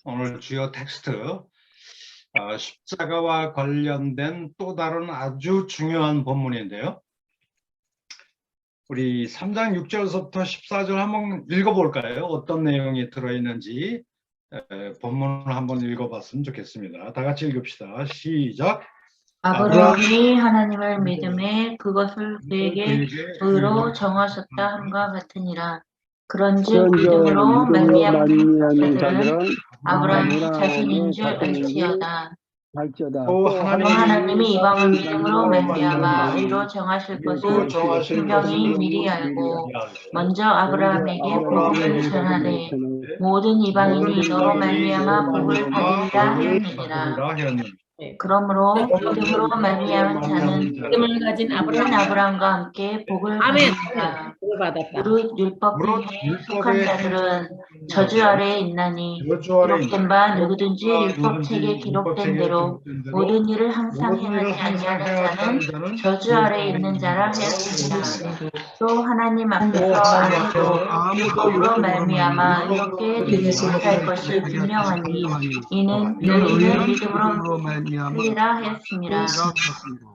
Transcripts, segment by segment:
오늘 주요 텍스트 십자가와 관련된 또 다른 아주 중요한 본문인데요. 우리 3장 6절서부터 14절 한번 읽어볼까요? 어떤 내용이 들어있는지 본문을 한번 읽어봤으면 좋겠습니다. 다 같이 읽읍시다. 시작. 아브라함이 하나님을 믿음에 그것을 그에게 의로 정하셨다 함과 같으니라. 그런즉 믿음으로 말미암는 자들은 아브라함이 자손인 줄 알지어다. 또 하나님이 이방을 믿음으로 말미암아 의로 정하실 것을 분명히 미리 알고 먼저 아브라함에게 복음을 전하되 모든 이방인이 너로 말미암아 복을 받으리라 하였느니라. 그러므로 믿음으로 말미암은 자는 믿음을 가진 아브라함과 함께 복을 받으리라. 무릇 율법에 속한 자들은 저주 아래에 있나니 기록된 바 누구든지 율법책에 기록된 대로 모든 일을 항상 행하지 아니하는 자는 저주 아래에 있는 자라 하였습니다. 또 하나님 앞에서 아무도 율법으로 말미암아 이렇게 되지 못할 것이 분명하니 이는 너희는 믿음으로 살리라 하였습니다.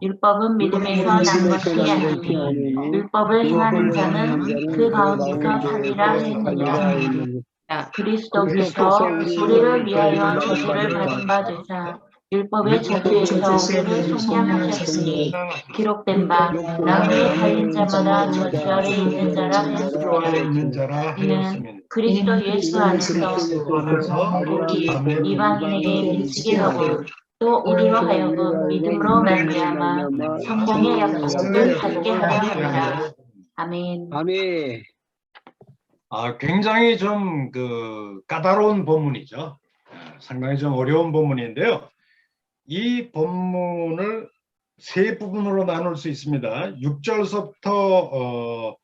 율법은 믿음에서 난 것이 아니니 율법을 행하는 자는 그 가운데서 살리라 하였느니라. 그리스도께서 우리를 위하여 저주를 받은 바 되사 율법의 저주에서 우리를 속량하셨으니 기록된 바 나무에 달린 자마다 저주 아래 있는 자라 하였습니다. 이는 그리스도 예수 안에서 복이 이방인에게 미치게 하고 또 우리로 하여금 믿음으로 말미암아 성령의 약속을 받게 하려 합니다. 아멘. 아멘. 굉장히 좀 까다로운 본문이죠. 상당히 좀 어려운 본문인데요. 이 본문을 세 부분으로 나눌 수 있습니다. 6절서부터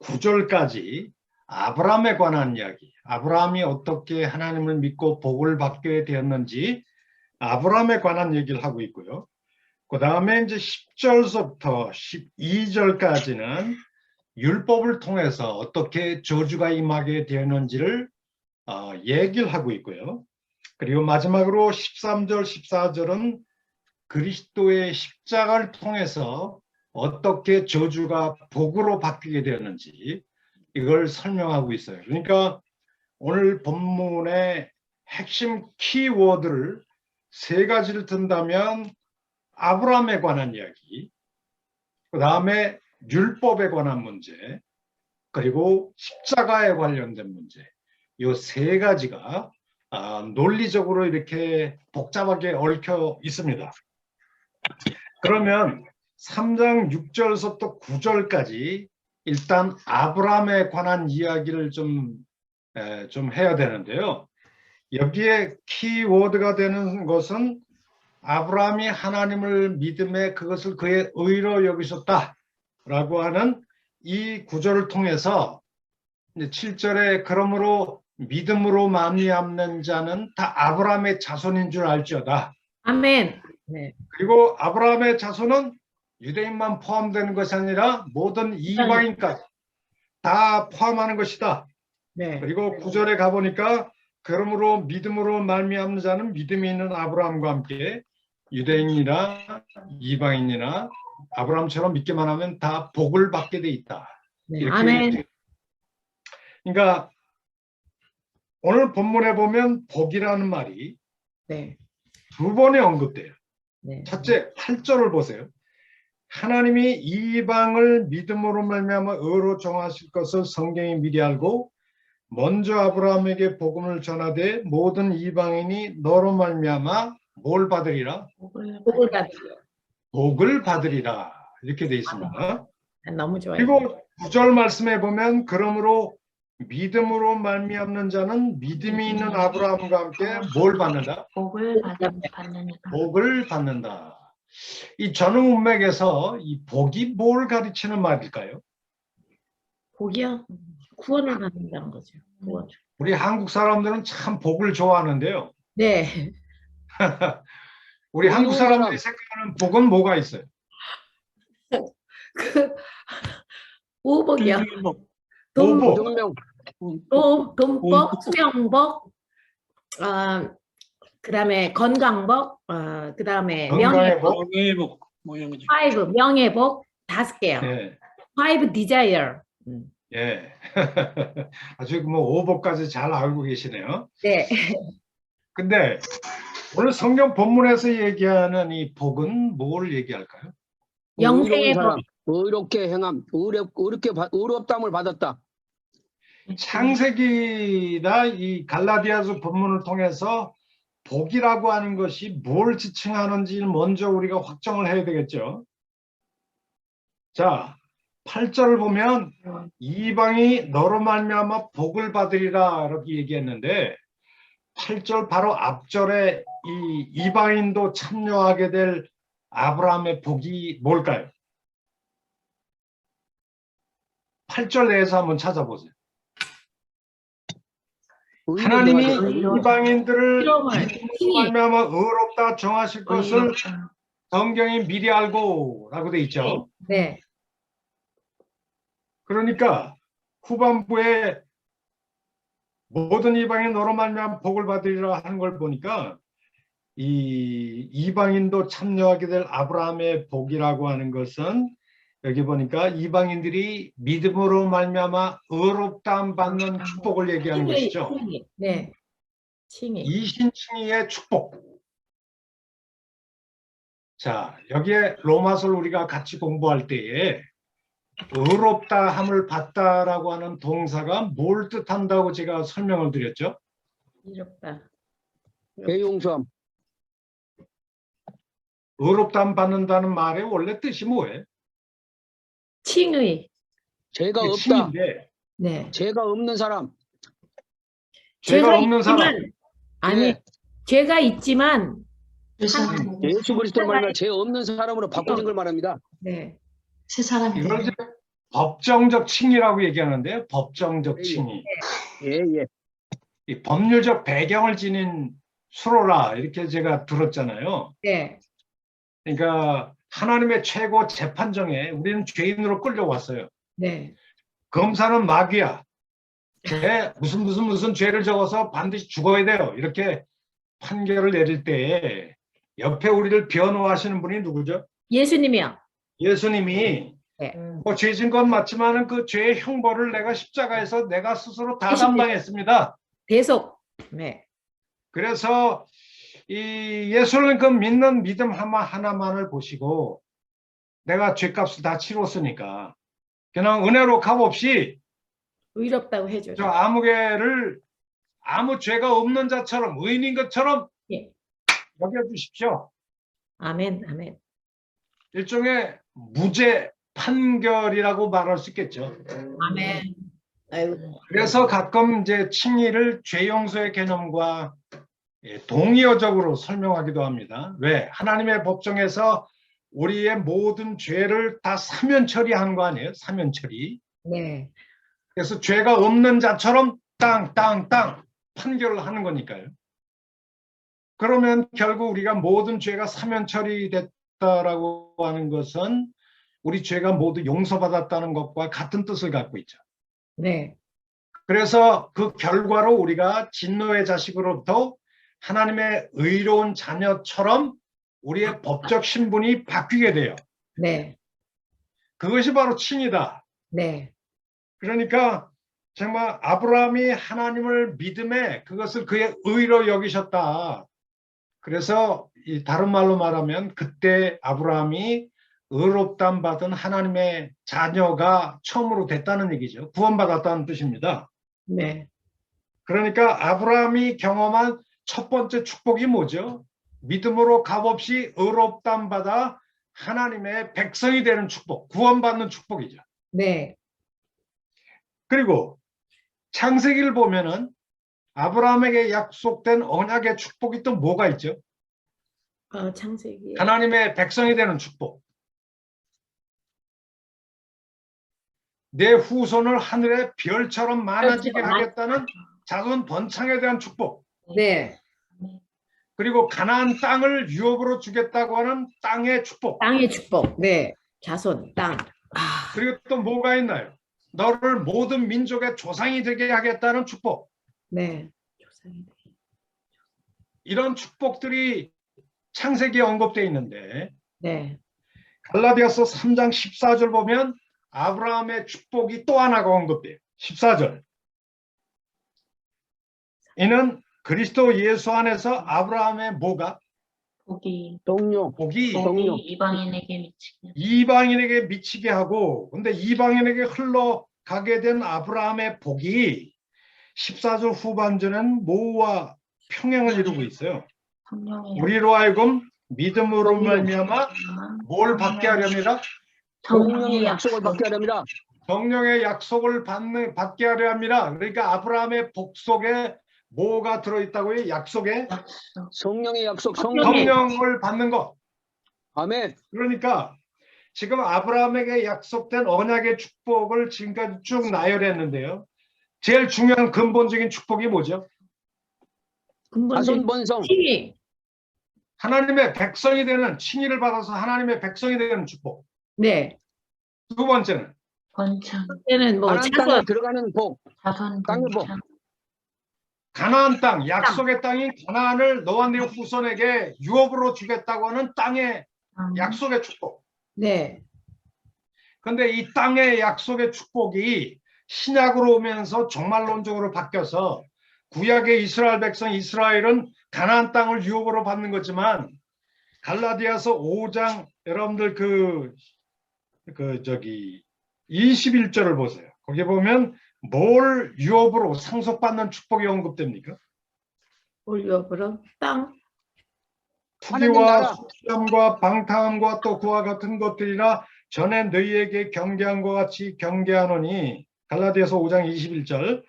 9절까지 아브라함에 관한 이야기, 아브라함이 어떻게 하나님을 믿고 복을 받게 되었는지 아브라함에 관한 얘기를 하고 있고요. 그 다음에 이제 10절서부터 12절까지는 율법을 통해서 어떻게 저주가 임하게 되었는지를 얘기를 하고 있고요. 그리고 마지막으로 13절, 14절은 그리스도의 십자가를 통해서 어떻게 저주가 복으로 바뀌게 되었는지 이걸 설명하고 있어요. 그러니까 오늘 본문의 핵심 키워드를 세 가지를 든다면 아브라함에 관한 이야기, 그 다음에 율법에 관한 문제, 그리고 십자가에 관련된 문제, 이 세 가지가 논리적으로 이렇게 복잡하게 얽혀 있습니다. 그러면 3장 6절부터 9절까지 일단 아브라함에 관한 이야기를 좀 해야 되는데요. 여기에 키워드가 되는 것은 아브라함이 하나님을 믿음에 그것을 그의 의로 여기셨다라고 하는 이 구절을 통해서 7절에 그러므로 믿음으로 말미암는 자는 다 아브라함의 자손인 줄 알지어다. 아멘. 네. 그리고 아브라함의 자손은 유대인만 포함되는 것이 아니라 모든 이방인까지 다 포함하는 것이다. 네. 그리고 9절에 가보니까 그러므로 믿음으로 말미암는 자는 믿음이 있는 아브라함과 함께 유대인이나 이방인이나 아브라함처럼 믿기만 하면 다 복을 받게 돼 있다. 네. 이렇게 아멘. 그러니까 오늘 본문에 보면 복이라는 말이 네. 두 번에 언급돼요. 네. 첫째 8절을 보세요. 하나님이 이방을 믿음으로 말미암아 의로 정하실 것을 성경이 미리 알고 먼저 아브라함에게 복음을 전하되 모든 이방인이 너로 말미암아 뭘 받으리라? 복을 받으리라. 복을 받으리라. 이렇게 돼 있습니다. 너무 좋아요. 그리고 9절 말씀에 보면 그러므로 믿음으로 말미암는 자는 믿음이 있는 아브라함과 함께 뭘 받는다? 복을 받는다. 복을 받는다. 이 전후 문맥에서 이 복이 뭘 가르치는 말일까요? 복이요? 구원을 받는다는 거죠. 구원. 우리 한국 사람들은 참 복을 좋아하는데요. 네. 우리 한국 사람들이 생각하는 복은 뭐가 있어요? 오복이요. 오복. 동명. 돈복, 수명복, 그다음에 건강복, 그다음에 건강의 복. 명예복 뭐 이런 거죠. 5 명예복 5개요. 예. 5 desire. 예. 아주 뭐 오복까지 잘 알고 계시네요. 네. 근데 오늘 성경 본문에서 얘기하는 이 복은 뭘 얘기할까요? 영생의 복. 의롭게 행함, 의롭담을 받았다. 창세기나 이 갈라디아서 본문을 통해서 복이라고 하는 것이 뭘 지칭하는지 먼저 우리가 확정을 해야 되겠죠. 자, 8절을 보면 이방이 너로 말미암아 복을 받으리라 이렇게 얘기했는데 8절 바로 앞절에 이 이방인도 참여하게 될 아브라함의 복이 뭘까요? 8절 내에서 한번 찾아보세요. 하나님이 이방인들을 말미암아 의롭다 정하실 것을 성경이 미리 알고 라고 돼 있죠. 네. 그러니까 후반부에 모든 이방인 너로 말미암아 복을 받으리라 하는 걸 보니까 이 이방인도 참여하게 될 아브라함의 복이라고 하는 것은 여기 보니까 이방인들이 믿음으로 말미암아 의롭다함 받는 축복을 얘기하는 것이죠. 네. 칭의. 이신칭의의 축복. 자, 여기에 로마서를 우리가 같이 공부할 때에 의롭다함을 받다라고 하는 동사가 뭘 뜻한다고 제가 설명을 드렸죠? 의롭다. 대용서함. 의롭다함 받는다는 말의 원래 뜻이 뭐예요? 칭의. 죄가 없다. 칭인데 네. 죄가 없는 사람. 죄가 없는 사람. 아니, 네. 죄가 있지만 예수 그리스도 말미암아 죄 없는 사람으로 바꿔진 걸 말합니다. 네. 새 사람이 이걸 이제 법정적 칭의라고 얘기하는데요. 법정적 예, 칭의. 예. 이 법률적 배경을 지닌 수로라 이렇게 제가 들었잖아요. 네. 그러니까 하나님의 최고 재판정에 우리는 죄인으로 끌려왔어요. 네. 검사는 마귀야. 무슨 죄를 적어서 반드시 죽어야 돼요. 이렇게 판결을 내릴 때에 옆에 우리를 변호하시는 분이 누구죠? 예수님이요. 예수님이 네. 뭐 죄진 건 맞지만은 그 죄의 형벌을 내가 십자가에서 내가 스스로 다 담당했습니다. 대속. 네. 그래서 이 예수를 그 믿는 믿음 하나만을 보시고 내가 죄값을 다 치렀으니까 그냥 은혜로 값없이 의롭다고 해줘요. 저 아무개를 아무 죄가 없는 자처럼 의인인 것처럼 예. 여겨주십시오. 아멘, 아멘. 일종의 무죄 판결이라고 말할 수 있겠죠. 아멘. 아이고. 그래서 가끔 이제 칭의를 죄 용서의 개념과 동의어적으로 설명하기도 합니다. 왜? 하나님의 법정에서 우리의 모든 죄를 다 사면 처리한 거 아니에요? 사면 처리. 네. 그래서 죄가 없는 자처럼 땅 판결을 하는 거니까요. 그러면 결국 우리가 모든 죄가 사면 처리됐다라고 하는 것은 우리 죄가 모두 용서받았다는 것과 같은 뜻을 갖고 있죠. 네. 그래서 그 결과로 우리가 진노의 자식으로부터 하나님의 의로운 자녀처럼 우리의 법적 신분이 바뀌게 돼요. 네. 그것이 바로 칭이다. 네. 그러니까 정말 아브라함이 하나님을 믿음에 그것을 그의 의로 여기셨다. 그래서 이 다른 말로 말하면 그때 아브라함이 의롭담 받은 하나님의 자녀가 처음으로 됐다는 얘기죠. 구원받았다는 뜻입니다. 네. 그러니까 아브라함이 경험한 첫 번째 축복이 뭐죠? 믿음으로 값없이 의롭담 받아 하나님의 백성이 되는 축복, 구원받는 축복이죠. 네. 그리고 창세기를 보면은 아브라함에게 약속된 언약의 축복이 또 뭐가 있죠? 창세기. 하나님의 백성이 되는 축복. 내 후손을 하늘의 별처럼 많아지게 하겠다는 자손 번창에 대한 축복. 네. 그리고 가나안 땅을 유업으로 주겠다고 하는 땅의 축복. 땅의 축복. 네. 자손, 땅. 그리고 또 뭐가 있나요? 너를 모든 민족의 조상이 되게 하겠다는 축복. 네. 이런 축복들이 창세기에 언급되어 있는데 네. 갈라디아서 3장 14절 보면 아브라함의 축복이 또 하나가 언급돼요. 14절. 이는 그리스도 예수 안에서 아브라함의 뭐가? 동료. 복이 동료. 이방인에게 미치게 미치게 하고, 근데 이방인에게 흘러가게 된 아브라함의 복이 14절 후반전은 모와 평행을 이루고 있어요. 우리로 하여금 믿음으로 말미암아 뭘 받게 하렵니다? 성령의 약속을 받게 하렵니다. 성령의 약속을 받게 하려 합니다. 그러니까 아브라함의 복 속에 뭐가 들어있다고요? 약속에 성령의 약속. 성령을 받는 것. 아멘. 그러니까 지금 아브라함에게 약속된 언약의 축복을 지금까지 쭉 나열했는데요. 제일 중요한 근본적인 축복이 뭐죠? 자손 번성. 칭의. 하나님의 백성이 되는, 칭의를 받아서 하나님의 백성이 되는 축복. 네. 두 번째는 번창, 때는 뭐 가나안 땅에 자손. 들어가는 복. 자손 땅의 복. 번창, 가나안 땅, 약속의 땅인 가나안을 너와 네 후손에게 유업으로 주겠다고 하는 땅의 약속의 축복. 네. 근데 이 땅의 약속의 축복이 신약으로 오면서 종말론적으로 바뀌어서 구약의 이스라엘 백성 이스라엘은 가나안 땅을 유업으로 받는 거지만 갈라디아서 5장 여러분들 21절을 보세요. 거기 보면 뭘 유업으로 상속받는 축복이 언급됩니까? 뭘 유업으로? 땅. 투기와 수치함과 방탕함과 또 그와 같은 것들이라 전에 너희에게 경계한 것 같이 경계하노니 갈라디아서 5장 21절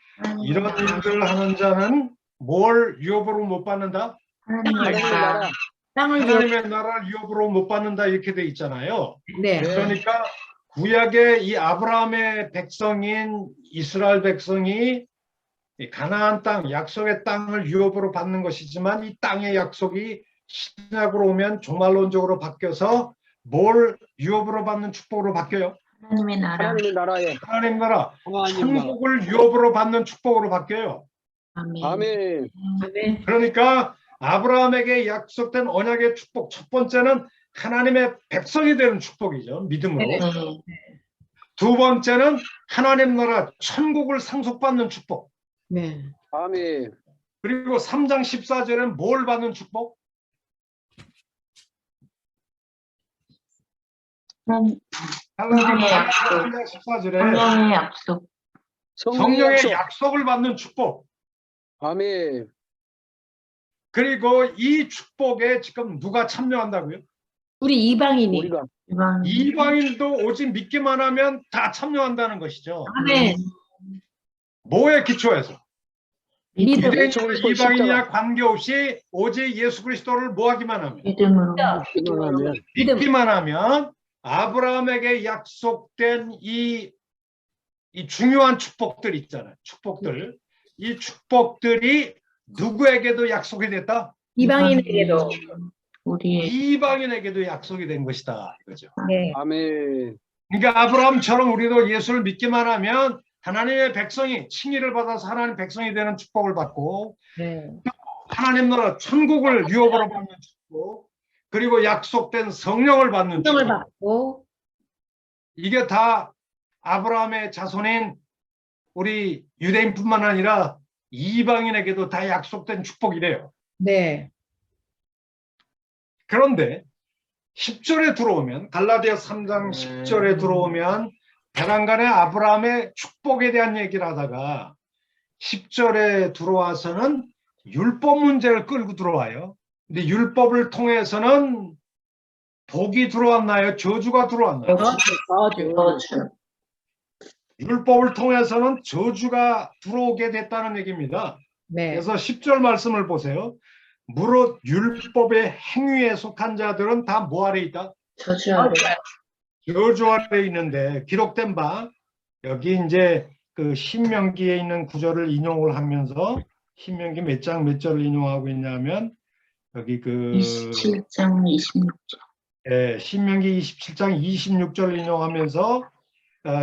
이런 일들을 하는 자는 뭘 유업으로 못 받는다? 하나님의 나라, 땅을 하나님의 나라를 유업으로 못 받는다 이렇게 돼 있잖아요. 네. 그러니까 구약의 이 아브라함의 백성인 이스라엘 백성이 이 가나안 땅, 약속의 땅을 유업으로 받는 것이지만 이 땅의 약속이 신약으로 오면 종말론적으로 바뀌어서 뭘 유업으로 받는 축복으로 바뀌어요? 하나님의 나라, 하나님의 나라에. 하나님 나라, 하나님 나라. 천국을 유업으로 받는 축복으로 바뀌어요. 아멘. 아멘. 아멘. 그러니까 아브라함에게 약속된 언약의 축복, 첫 번째는 하나님의 백성이 되는 축복이죠. 믿음으로. 네. 두 번째는 하나님 나라 천국을 상속받는 축복. 네. 아멘. 그리고 3장 14절은 뭘 받는 축복? 성령의 약속, 14절에 성령의 약속, 성령의 약속을 받는 축복. 아멘. 그리고 이 축복에 지금 누가 참여한다고요? 우리 이방인이. 우리가 이방인도 오직 믿기만 하면 다 참여한다는 것이죠. 아멘. 뭐에 기초해서? 믿음. 유대인이나 이방인이나 관계없이 오직 예수 그리스도를 뭐하기만 하면? 믿음으로, 믿기만 하면 아브라함에게 약속된 이 중요한 축복들 있잖아요. 축복들. 이 축복들이 누구에게도 약속이 됐다? 이방인에게도. 이방인에게도 약속이 된 것이다. 이거죠. 네. 아멘. 그러니까 아브라함처럼 우리도 예수를 믿기만 하면 하나님의 백성이 칭의를 받아서 하나님 백성이 되는 축복을 받고 네. 하나님 나라 천국을 유업으로 받는 축복 그리고 약속된 성령을 받는 성령을 축복. 받고. 이게 다 아브라함의 자손인 우리 유대인뿐만 아니라 이방인에게도 다 약속된 축복이래요. 네. 그런데 10절에 들어오면 갈라디아 3장 10절에 들어오면 대란간의 아브라함의 축복에 대한 얘기를 하다가 10절에 들어와서는 율법 문제를 끌고 들어와요. 근데 율법을 통해서는 복이 들어왔나요? 저주가 들어왔나요? 저주, 율법을 통해서는 저주가 들어오게 됐다는 얘기입니다. 네. 그래서 10절 말씀을 보세요. 무릇 율법의 행위에 속한 자들은 다 뭐 아래 있다? 저주 아래, 저주 아래 있는데 기록된 바 여기 이제 그 신명기에 있는 구절을 인용을 하면서 신명기 몇 장 몇 절을 인용하고 있냐면 여기 그 27장 26절. 신명기 27장 26절을 인용하면서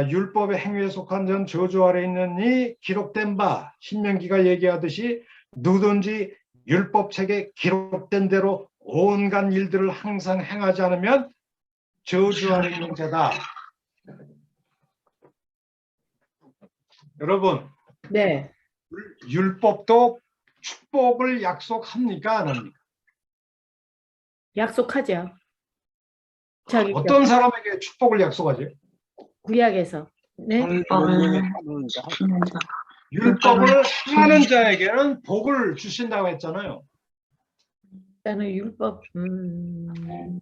율법의 행위에 속한 자는 저주 아래 있느니 기록된 바 신명기가 얘기하듯이 누구든지 율법책에 기록된 대로 온갖 일들을 항상 행하지 않으면 저주 아래 있는 자다. 여러분, 네. 율법도 축복을 약속합니까? 안 합니까? 약속하죠. 저기 어떤 사람에게 축복을 약속하죠? 구약에서. 네. 율법을 행하는 자에게는 복을 주신다고 했잖아요. 일단은 율법.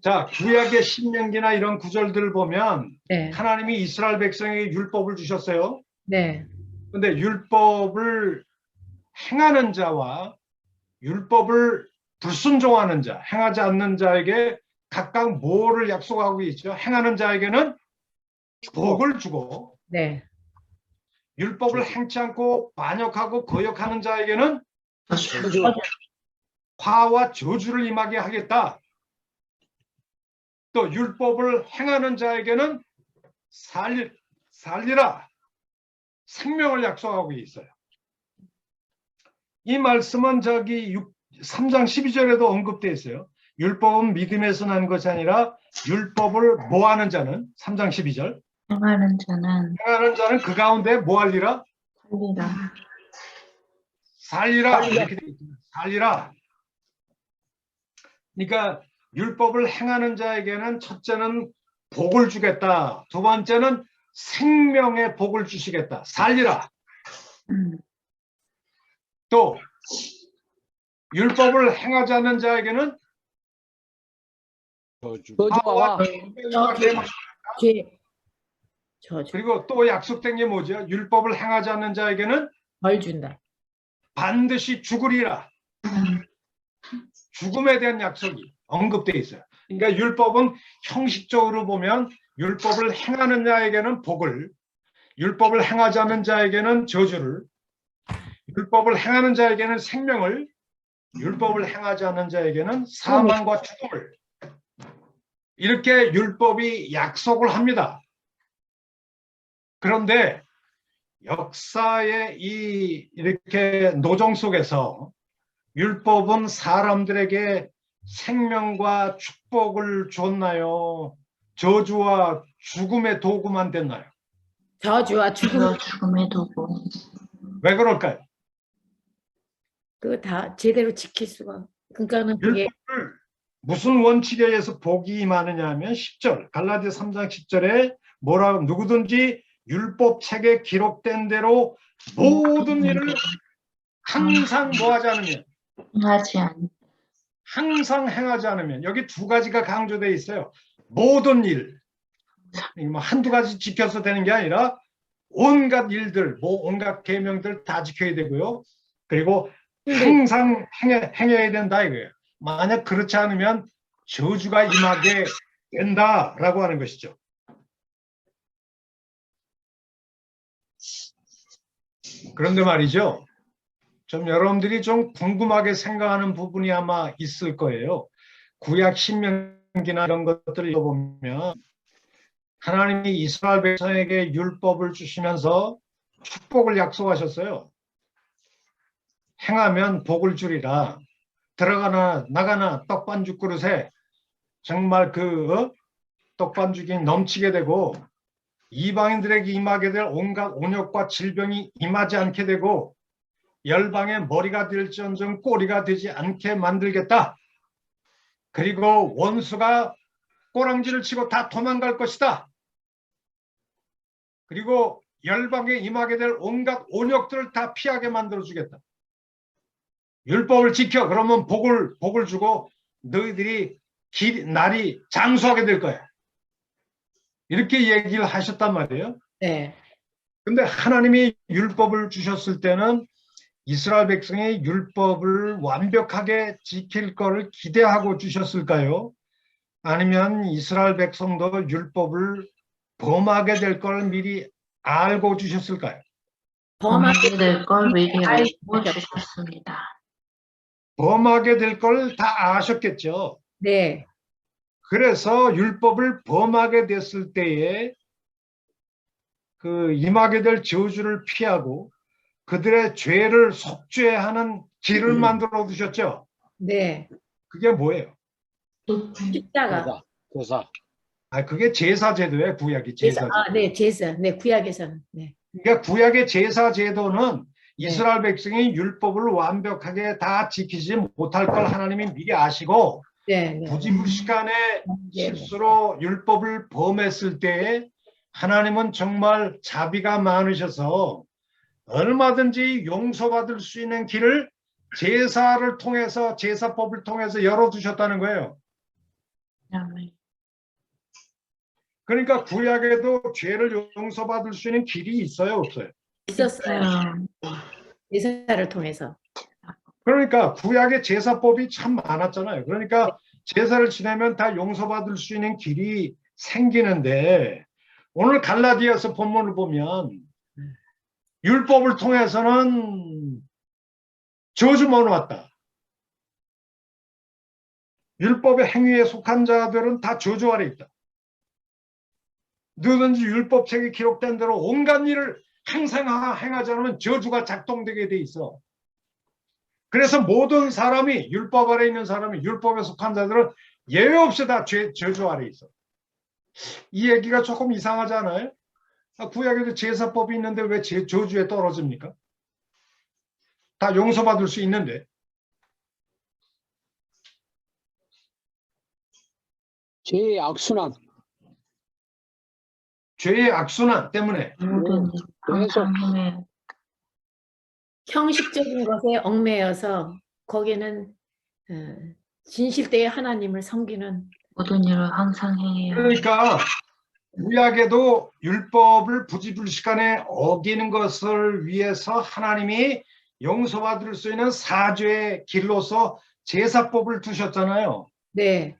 자, 구약의 신명기나 이런 구절들을 보면 네. 하나님이 이스라엘 백성에게 율법을 주셨어요. 네. 근데 율법을 행하는 자와 율법을 불순종하는 자, 행하지 않는 자에게 각각 뭐를 약속하고 있죠? 행하는 자에게는 복을 주고, 네. 율법을 행치 않고 반역하고 거역하는 자에게는 화와 저주를 임하게 하겠다. 또 율법을 행하는 자에게는 살리라, 생명을 약속하고 있어요. 이 말씀은 저기 3장 12절에도 언급되어 있어요. 율법은 믿음에서 난 것이 아니라 율법을 모하는 자는 3장 12절. 행하는 자는 그 가운데 뭐 할리라? 살리라. 이렇게 되어 있습니다. 살리라. 그러니까 율법을 행하는 자에게는 첫째는 복을 주겠다. 두 번째는 생명의 복을 주시겠다. 살리라. 또 율법을 행하지 않는 자에게는 저주와 저주. 그리고 또 약속된 게 뭐죠? 율법을 행하지 않는 자에게는 벌 준다. 반드시 죽으리라. 죽음에 대한 약속이 언급되어 있어요. 그러니까 율법은 형식적으로 보면 율법을 행하는 자에게는 복을, 율법을 행하지 않는 자에게는 저주를, 율법을 행하는 자에게는 생명을, 율법을 행하지 않는 자에게는 사망과 죽음을, 이렇게 율법이 약속을 합니다. 그런데 역사의 이렇게 노정 속에서 율법은 사람들에게 생명과 축복을 줬나요? 저주와 죽음의 도구만 됐나요? 저주와 죽음의 도구. 왜 그럴까요? 그거 다 제대로 지킬 수가. 그러니까는 그게 율법을 무슨 원칙에 의해서 복이 임하느냐 하면 10절, 갈라디아 3장 10절에 뭐라고, 누구든지 율법책에 기록된 대로 모든 일을 항상 뭐하지 않으면, 항상 행하지 않으면, 여기 두 가지가 강조되어 있어요. 모든 일, 뭐 한두 가지 지켜서 되는 게 아니라 온갖 일들, 온갖 계명들 다 지켜야 되고요. 그리고 항상 행해야 된다 이거예요. 만약 그렇지 않으면 저주가 임하게 된다라고 하는 것이죠. 그런데 말이죠. 좀 여러분들이 좀 궁금하게 생각하는 부분이 아마 있을 거예요. 구약 신명기나 이런 것들을 읽어보면 하나님이 이스라엘 백성에게 율법을 주시면서 축복을 약속하셨어요. 행하면 복을 주리라. 들어가나 나가나 떡반죽 그릇에 정말 떡반죽이 넘치게 되고 이방인들에게 임하게 될 온갖 온역과 질병이 임하지 않게 되고 열방의 머리가 될지언정 꼬리가 되지 않게 만들겠다. 그리고 원수가 꼬랑지를 치고 다 도망갈 것이다. 그리고 열방에 임하게 될 온갖 온역들을 다 피하게 만들어주겠다. 율법을 지켜. 그러면 복을 주고 너희들이 날이 장수하게 될 거야. 이렇게 얘기를 하셨단 말이에요. 네. 근데 하나님이 율법을 주셨을 때는 이스라엘 백성이 율법을 완벽하게 지킬 거를 기대하고 주셨을까요? 아니면 이스라엘 백성도 율법을 범하게 될 걸 미리 알고 주셨을까요? 범하게 될 걸 미리 알고 주셨습니다. 범하게 될 걸 다 아셨겠죠. 네. 그래서 율법을 범하게 됐을 때에 임하게 될 저주를 피하고 그들의 죄를 속죄하는 길을 만들어 두셨죠? 네. 그게 뭐예요? 십자가. 교사. 아, 그게 제사 제도예요. 구약이 제사. 제사 제도. 네, 제사. 네, 구약에서는. 네. 그러니까 구약의 제사 제도는 네. 이스라엘 백성이 율법을 완벽하게 다 지키지 못할 걸 하나님이 미리 아시고 네, 네. 부지불식간에 네. 실수로 율법을 범했을 때에 하나님은 정말 자비가 많으셔서 얼마든지 용서받을 수 있는 길을 제사를 통해서 제사법을 통해서 열어두셨다는 거예요. 그러니까 구약에도 죄를 용서받을 수 있는 길이 있어요, 없어요? 있었어요. 제사를 통해서. 그러니까 구약의 제사법이 참 많았잖아요. 그러니까 제사를 지내면 다 용서받을 수 있는 길이 생기는데 오늘 갈라디아서 본문을 보면 율법을 통해서는 저주만 왔다. 율법의 행위에 속한 자들은 다 저주 아래 있다. 누구든지 율법책에 기록된 대로 온갖 일을 항상 행하지 않으면 저주가 작동되게 돼 있어. 그래서 모든 사람이 율법 아래 있는 사람이 율법에 속한 자들은 예외 없이 다 저주 아래 있어. 이 얘기가 조금 이상하지 않아요? 구약에도 제사법이 있는데 왜 저주에 떨어집니까? 다 용서받을 수 있는데. 죄의 악순환. 죄의 악순환 때문에. 계속. 형식적인 것에 얽매여서 거기는 진실되의 하나님을 섬기는 모든 일을 항상 행해요. 그러니까 구약에도 율법을 부지불식간에 어기는 것을 위해서 하나님이 용서받을 수 있는 사죄의 길로서 제사법을 두셨잖아요. 네.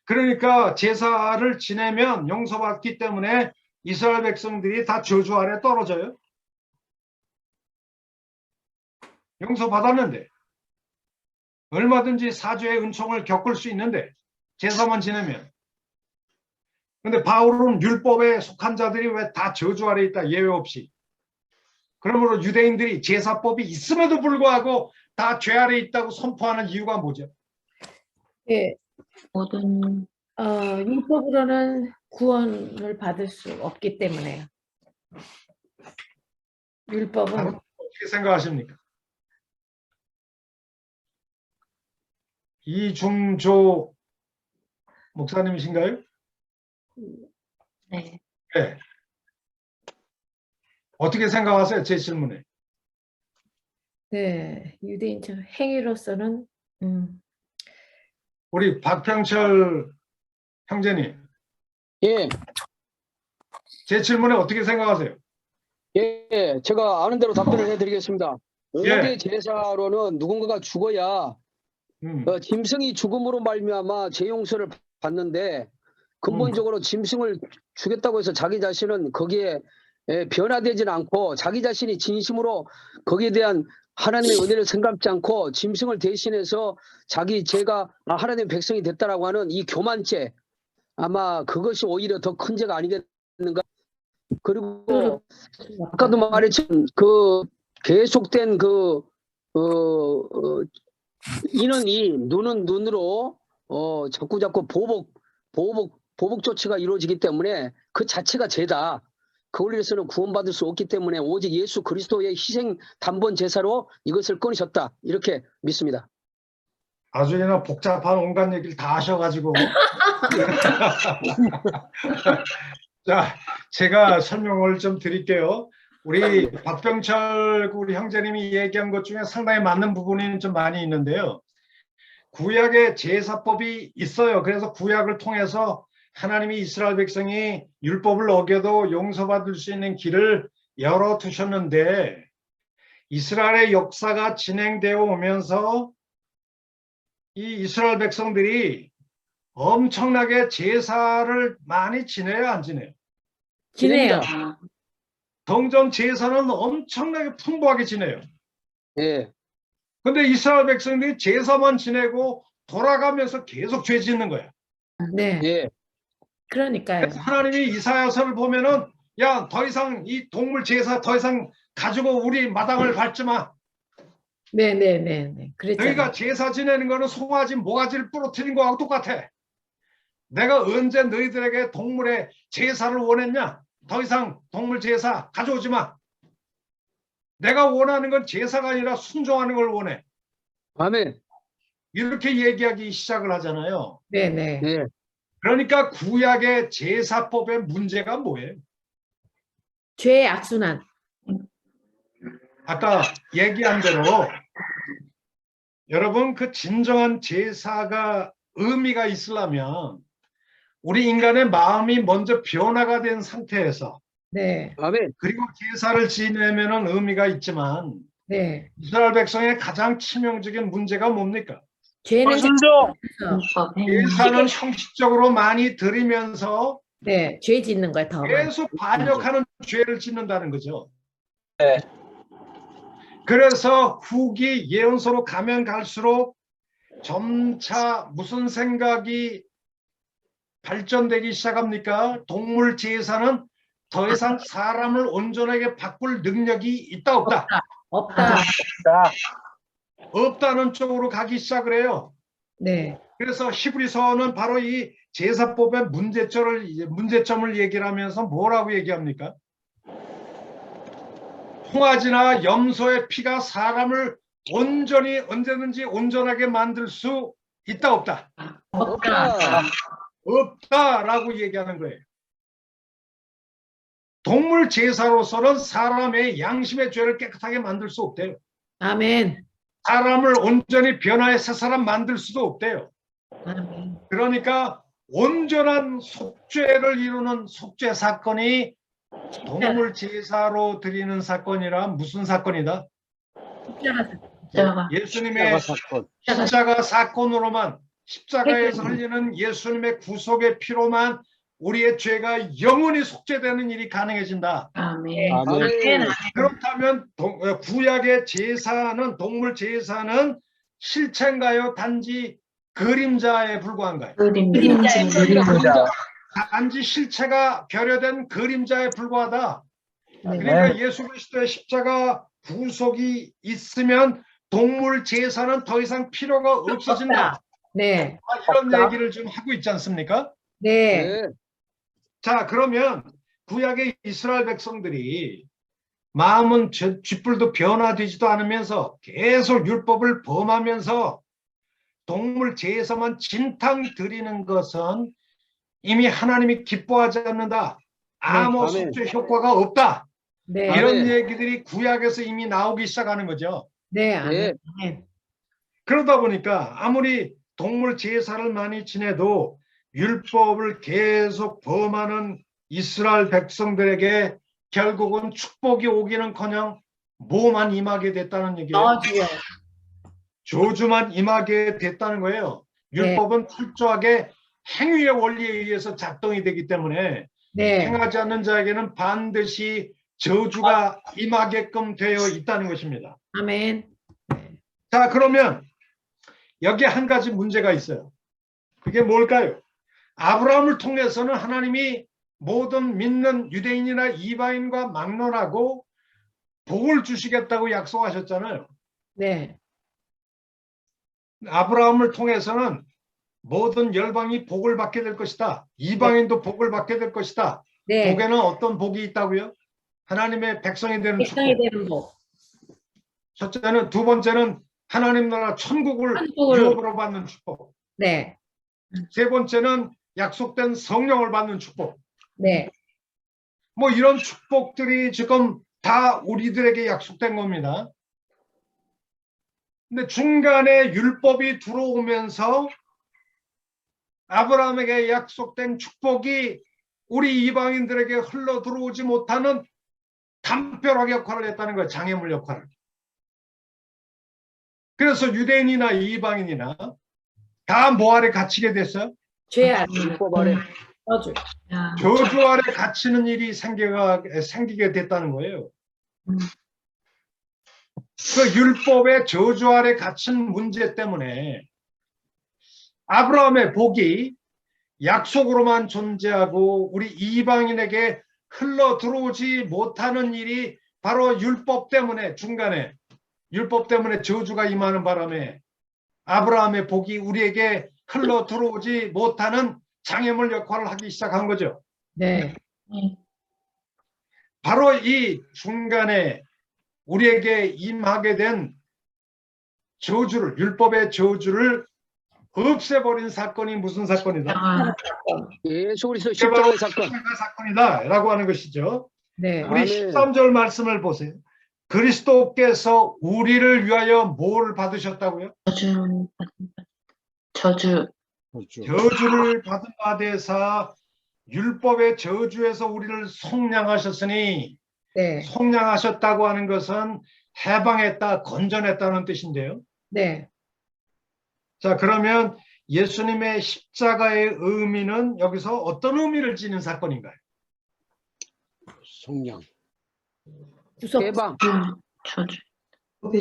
그러니까 제사를 지내면 용서받기 때문에 이스라엘 백성들이 다 저주 아래 떨어져요. 용서받았는데 얼마든지 사죄의 은총을 겪을 수 있는데 제사만 지내면. 근데 바울은 율법에 속한 자들이 왜 다 저주 아래 있다 예외 없이. 그러므로 유대인들이 제사법이 있음에도 불구하고 다 죄 아래 있다고 선포하는 이유가 뭐죠? 네. 모든 율법으로는 구원을 받을 수 없기 때문에요. 율법은 어떻게 생각하십니까? 이중조 목사님이신가요? 네. 네. 어떻게 생각하세요? 제 질문에. 네, 유대인처럼 행위로서는 우리 박평철 형제님. 예. 제 질문에 어떻게 생각하세요? 예. 제가 아는 대로 답변을 해드리겠습니다. 예. 5대 제사로는 누군가가 죽어야 짐승이 죽음으로 말미암아 죄 용서를 받는데 근본적으로 짐승을 죽였다고 해서 자기 자신은 거기에 변화되지는 않고 자기 자신이 진심으로 거기에 대한 하나님의 은혜를 생각지 않고 짐승을 대신해서 자기 죄가 하나님의 백성이 됐다라고 하는 이 교만죄, 아마 그것이 오히려 더 큰 죄가 아니겠는가. 그리고 아까도 말했지만 그 계속된 그 이는 이, 눈은 눈으로 자꾸 보복 조치가 이루어지기 때문에 그 자체가 죄다. 그걸로 해서는 구원받을 수 없기 때문에 오직 예수 그리스도의 희생 단번 제사로 이것을 끊으셨다. 이렇게 믿습니다. 아주 그냥 복잡한 온갖 얘기를 다 하셔가지고. 자, 제가 설명을 좀 드릴게요. 우리 박병철 우리 형제님이 얘기한 것 중에 상당히 맞는 부분이 좀 많이 있는데요. 구약에 제사법이 있어요. 그래서 구약을 통해서 하나님이 이스라엘 백성이 율법을 어겨도 용서받을 수 있는 길을 열어두셨는데 이스라엘의 역사가 진행되어 오면서 이 이스라엘 백성들이 엄청나게 제사를 많이 지내요, 안 지내요? 지내요. 성전 제사는 엄청나게 풍부하게 지내요. 예. 근데 이스라엘 백성들이 제사만 지내고 돌아가면서 계속 죄 짓는 거야. 네. 예. 그러니까요. 그래서 하나님이 이사야서를 보면은 야, 더 이상 이 동물 제사 더 이상 가지고 우리 마당을 밟지 마. 네네네. 그랬잖아요. 너희가 제사 지내는 거는 송아지 모가지를 부러뜨린 거하고 똑같아. 내가 언제 너희들에게 동물의 제사를 원했냐? 더 이상 동물 제사 가져오지 마. 내가 원하는 건 제사가 아니라 순종하는 걸 원해. 아멘. 이렇게 얘기하기 시작을 하잖아요. 네네. 네. 그러니까 구약의 제사법의 문제가 뭐예요? 죄의 악순환. 아까 얘기한 대로 여러분 그 진정한 제사가 의미가 있으려면 우리 인간의 마음이 먼저 변화가 된 상태에서 네. 아멘. 그리고 제사를 지내면은 의미가 있지만 네. 이스라엘 백성의 가장 치명적인 문제가 뭡니까? 죄는 불순종. 제사는 형식적으로 많이 드리면서 네, 죄 짓는 거예요, 더 많이. 계속 반역하는 죄를 짓는다는 거죠. 네. 그래서 후기 예언서로 가면 갈수록 점차 무슨 생각이 발전되기 시작합니까? 동물 제사는 더 이상 사람을 온전하게 바꿀 능력이 있다 없다? 없다. 자, 없다는 쪽으로 가기 시작을 해요. 네. 그래서 히브리서는 바로 이 제사법의 문제점을 얘기를 하면서 뭐라고 얘기합니까? 홍아지나 염소의 피가 사람을 온전히 언제든지 온전하게 만들 수 있다 없다? 없다. 없다라고 얘기하는 거예요. 동물 제사로서는 사람의 양심의 죄를 깨끗하게 만들 수 없대요. 아멘. 사람을 온전히 변화해 새 사람 만들 수도 없대요. 아멘. 그러니까 온전한 속죄를 이루는 속죄 사건이 동물 제사로 드리는 사건이라 무슨 사건이다? 예수님의 십자가 사건으로만, 십자가에서 흘리는 예수님의 구속의 피로만 우리의 죄가 영원히 속죄되는 일이 가능해진다. 아멘. 아멘. 그렇다면 구약의 제사는, 동물 제사는 실체인가요? 단지 그림자에 불과한가요? 그림자. 단지 실체가 결여된 그림자에 불과하다. 네. 그러니까 예수 그리스도의 십자가 구속이 있으면 동물 제사는 더 이상 필요가 없어진다. 네. 이런 얘기를 좀 하고 있지 않습니까? 네. 네. 자, 그러면 구약의 이스라엘 백성들이 마음은 쥐뿔도 변화되지도 않으면서 계속 율법을 범하면서 동물 제사만 진탕 드리는 것은 이미 하나님이 기뻐하지 않는다. 아무 네, 속죄 효과가 없다. 네. 이런 아멘. 얘기들이 구약에서 이미 나오기 시작하는 거죠. 네. 네. 아멘. 그러다 보니까 아무리 동물 제사를 많이 지내도 율법을 계속 범하는 이스라엘 백성들에게 결국은 축복이 오기는커녕 뭐만 임하게 됐다는 얘기예요. 저주만 임하게 됐다는 거예요. 율법은 철저하게 행위의 원리에 의해서 작동이 되기 때문에 네. 행하지 않는 자에게는 반드시 저주가 임하게끔 되어 있다는 것입니다. 아멘. 자, 그러면 여기 한 가지 문제가 있어요. 그게 뭘까요? 아브라함을 통해서는 하나님이 모든 믿는 유대인이나 이방인과 막론하고 복을 주시겠다고 약속하셨잖아요. 네. 아브라함을 통해서는 모든 열방이 복을 받게 될 것이다. 이방인도 복을 받게 될 것이다. 네. 복에는 어떤 복이 있다고요? 하나님의 백성이 되는 축복. 백성이 되는 복. 첫째는, 두 번째는 하나님 나라 천국을 유업으로 받는 축복. 네. 세 번째는 약속된 성령을 받는 축복. 네. 뭐 이런 축복들이 지금 다 우리들에게 약속된 겁니다. 근데 중간에 율법이 들어오면서 아브라함에게 약속된 축복이 우리 이방인들에게 흘러 들어오지 못하는 담벼락 역할을 했다는 거예요. 장애물 역할을. 그래서 유대인이나 이방인이나 다 뭐 아래 갇히게 됐어요? 죄 아래. 율법 아래. 저주 아래 갇히는 일이 생기게 됐다는 거예요. 그 율법의 저주 아래 갇힌 문제 때문에 아브라함의 복이 약속으로만 존재하고 우리 이방인에게 흘러 들어오지 못하는 일이 바로 율법 때문에 중간에 율법 때문에 저주가 임하는 바람에 아브라함의 복이 우리에게 흘러 들어오지 못하는 장애물 역할을 하기 시작한 거죠. 네. 바로 이 순간에 우리에게 임하게 된 저주를, 율법의 저주를 없애버린 사건이 무슨 사건이다? 예수 그리스도 십자가의 사건. 십자가 사건이다 라고 하는 것이죠. 네. 우리 아멘. 13절 말씀을 보세요. 그리스도께서 우리를 위하여 뭘 받으셨다고요? 저주를 받은 바 되사 율법의 저주에서 우리를 속량하셨으니, 네. 속량하셨다고 하는 것은 해방했다, 건전했다는 뜻인데요. 네. 자, 그러면 예수님의 십자가의 의미는 여기서 어떤 의미를 지닌 사건인가요? 속량. 해방.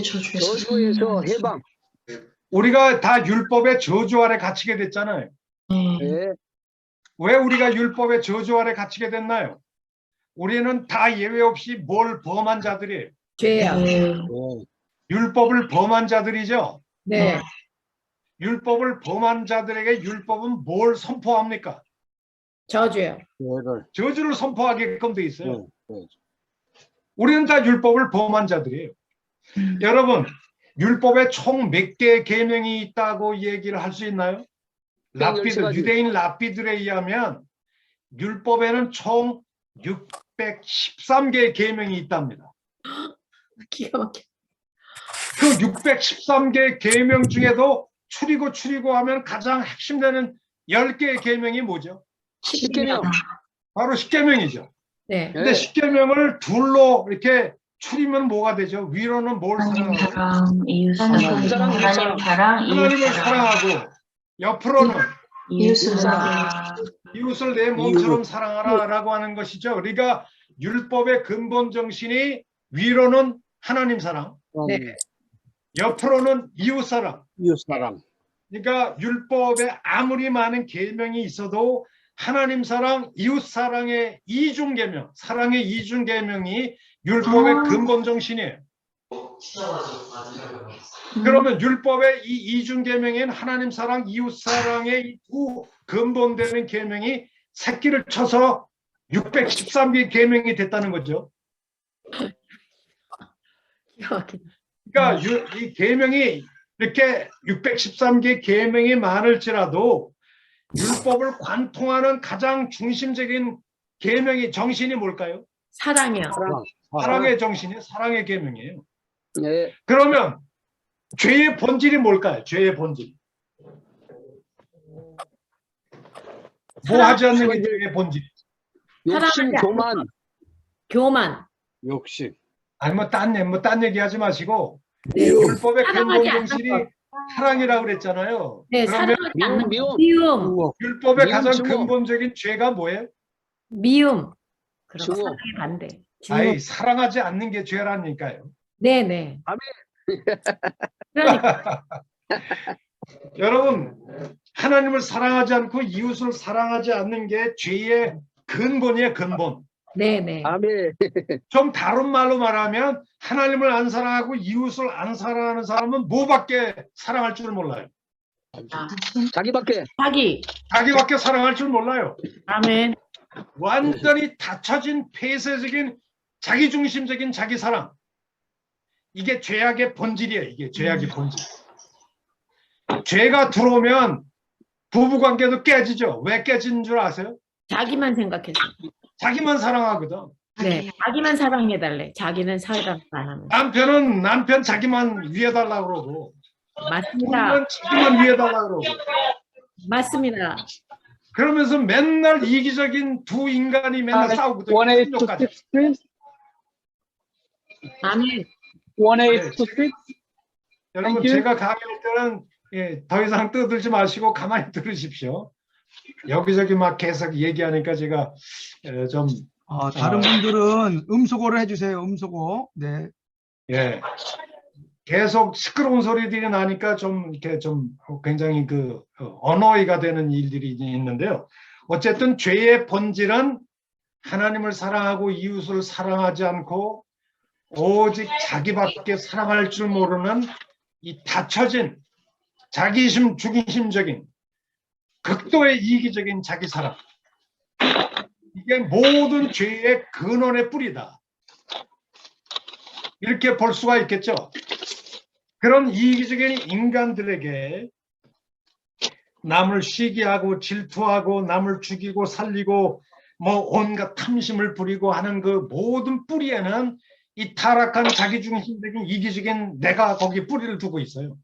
저주에서 저주에서 해방. 우리가 다 율법의 저주 아래 갇히게 됐잖아요. 네. 왜 우리가 율법의 저주 아래 갇히게 됐나요? 우리는 다 예외 없이 뭘 범한 자들이에요. 죄야. 율법을 범한 자들이죠. 네. 율법을 범한 자들에게 율법은 뭘 선포합니까? 저주요. 저주를 선포하게끔 돼 있어요. 우리는 다 율법을 범한 자들이에요. 여러분, 율법에 총 몇 개의 계명이 있다고 얘기를 할 수 있나요? 유대인 랍비들에 의하면 율법에는 총 613개의 계명이 있답니다. 기가 막혀. 그 613개의 계명 중에도 추리고 하면 가장 핵심되는 10개의 계명이 뭐죠? 십계명. 바로 십계명이죠. 네. 근데 십계명을 둘로 이렇게 추리면 뭐가 되죠? 위로는 뭘 사랑하고? 하나님 사랑, 하나님을 사랑하고, 옆으로는 이웃을 사랑. 이웃을 내 몸처럼 사랑하라 라고 하는 것이죠. 우리가 율법의 근본 정신이 위로는 하나님 사랑, 네. 옆으로는 이웃 사랑. 이웃사랑. 그러니까 율법에 아무리 많은 계명이 있어도 하나님 사랑, 이웃 사랑의 이중 계명, 사랑의 이중 계명이 율법의 근본 정신이에요. 그러면 율법의 이 이중 계명인 하나님 사랑, 이웃 사랑의 두 근본되는 계명이 새끼를 쳐서 613개 계명이 됐다는 거죠. 기가 막히다. 그러니까 이 계명이 이렇게 613개 계명이 많을지라도 율법을 관통하는 가장 중심적인 계명이 정신이 뭘까요? 사랑이요. 사랑의 정신이 사랑의 계명이에요. 네. 그러면 죄의 본질이 뭘까요? 죄의 본질. 뭐 하지 않는 게 죄의 본질? 욕심, 교만. 교만. 욕심. 아니 딴 얘기하지 마시고 네. 율법의 근본 사랑하지 정신이 않는 사랑이라고 그랬잖아요. 네. 그러면 사랑하지 않는 미움. 미움. 율법의 미움, 가장 증오. 근본적인 죄가 뭐예요? 미움. 그럼 증오. 사랑의 반대. 증오. 아이, 사랑하지 않는 게 죄라니까요. 네네. 아멘. 그러니까 여러분, 하나님을 사랑하지 않고 이웃을 사랑하지 않는 게 죄의 근본이에요, 근본. 네네. 아멘. 좀 다른 말로 말하면 하나님을 안 사랑하고 이웃을 안 사랑하는 사람은 뭐밖에 사랑할 줄 몰라요. 자기밖에. 자기밖에 사랑할 줄 몰라요. 아멘. 완전히 닫혀진 폐쇄적인 자기중심적인 자기 사랑. 이게 죄악의 본질이에요. 이게 죄악의 본질. 죄가 들어오면 부부관계도 깨지죠. 왜 깨지는 줄 아세요? 자기만 생각해서. 자기만 사랑하거든. 네. 자기만 사랑해달래. 자기는 사랑 안 하면. 남편은 남편 자기만 위해달라고 그러고, 맞습니다. 부부는 자기만 위해달라고 그러고, 맞습니다. 그러면서 맨날 이기적인 두 인간이 맨날 싸우거든요. 성욕까지. 아멘. 여러분, 제가 강의할 때는 더 이상 떠들지 마시고 가만히 들으십시오. 여기저기 막 계속 얘기하니까 제가 좀 다른 분들은 음소거를 해주세요. 음소거. 네. 예, 계속 시끄러운 소리들이 나니까 좀 이렇게 좀 굉장히 그 언어이가 되는 일들이 있는데요. 어쨌든 죄의 본질은 하나님을 사랑하고 이웃을 사랑하지 않고 오직 자기밖에 사랑할 줄 모르는 이 닫혀진 자기심 중심적인 극도의 이기적인 자기 사랑, 이게 모든 죄의 근원의 뿌리다, 이렇게 볼 수가 있겠죠. 그런 이기적인 인간들에게 남을 시기하고 질투하고 남을 죽이고 살리고 뭐 온갖 탐심을 부리고 하는 그 모든 뿌리에는 이 타락한 자기중심적인 이기적인 내가 거기 뿌리를 두고 있어요.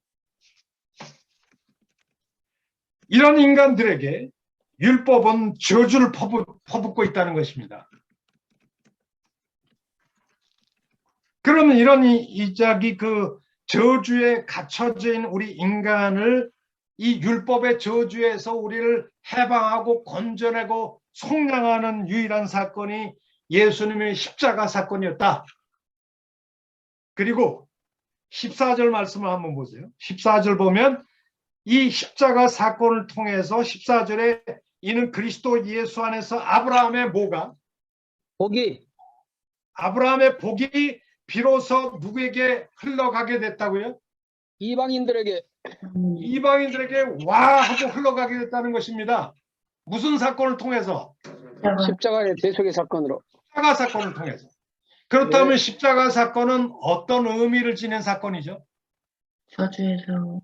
이런 인간들에게 율법은 저주를 퍼붓고 있다는 것입니다. 그러면 이런 그 저주에 갇혀져 있는 우리 인간을 이 율법의 저주에서 우리를 해방하고 건져내고 속량하는 유일한 사건이 예수님의 십자가 사건이었다. 그리고 14절 말씀을 한번 보세요. 14절 보면 이 십자가 사건을 통해서 14절에 이는 그리스도 예수 안에서 아브라함의 뭐가? 복이. 아브라함의 복이 비로소 누구에게 흘러가게 됐다고요? 이방인들에게. 이방인들에게 와 하고 흘러가게 됐다는 것입니다. 무슨 사건을 통해서? 십자가의 대속의 사건으로. 십자가 사건을 통해서. 그렇다면 네. 십자가 사건은 어떤 의미를 지닌 사건이죠? 저주에서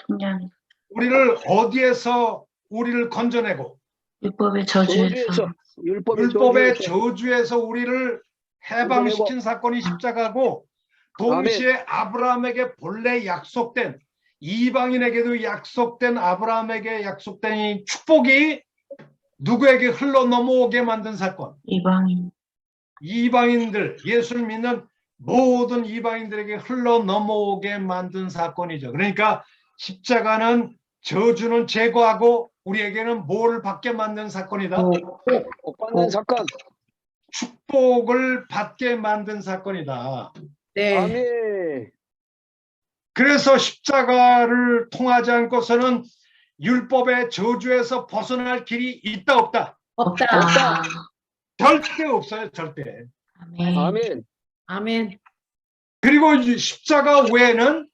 속량. 우리를 어디에서 우리를 건져내고 율법의 저주에서. 율법의 저주에서 우리를 해방시킨 사건이 십자가고, 동시에 아멘. 아브라함에게 본래 약속된, 이방인에게도 약속된, 아브라함에게 약속된 이 축복이 누구에게 흘러 넘어오게 만든 사건. 이방인들, 예수를 믿는 모든 이방인들에게 흘러 넘어오게 만든 사건이죠. 그러니까 십자가는 저주는 제거하고 우리에게는 뭐를 받게 만든 사건이다? 받는 사건. 축복을 받게 만든 사건이다. 네. 아멘. 그래서 십자가를 통하지 않고서는 율법의 저주에서 벗어날 길이 있다 없다? 없다. 절대 없어요. 절대. 아멘. 아멘. 그리고 십자가 외에는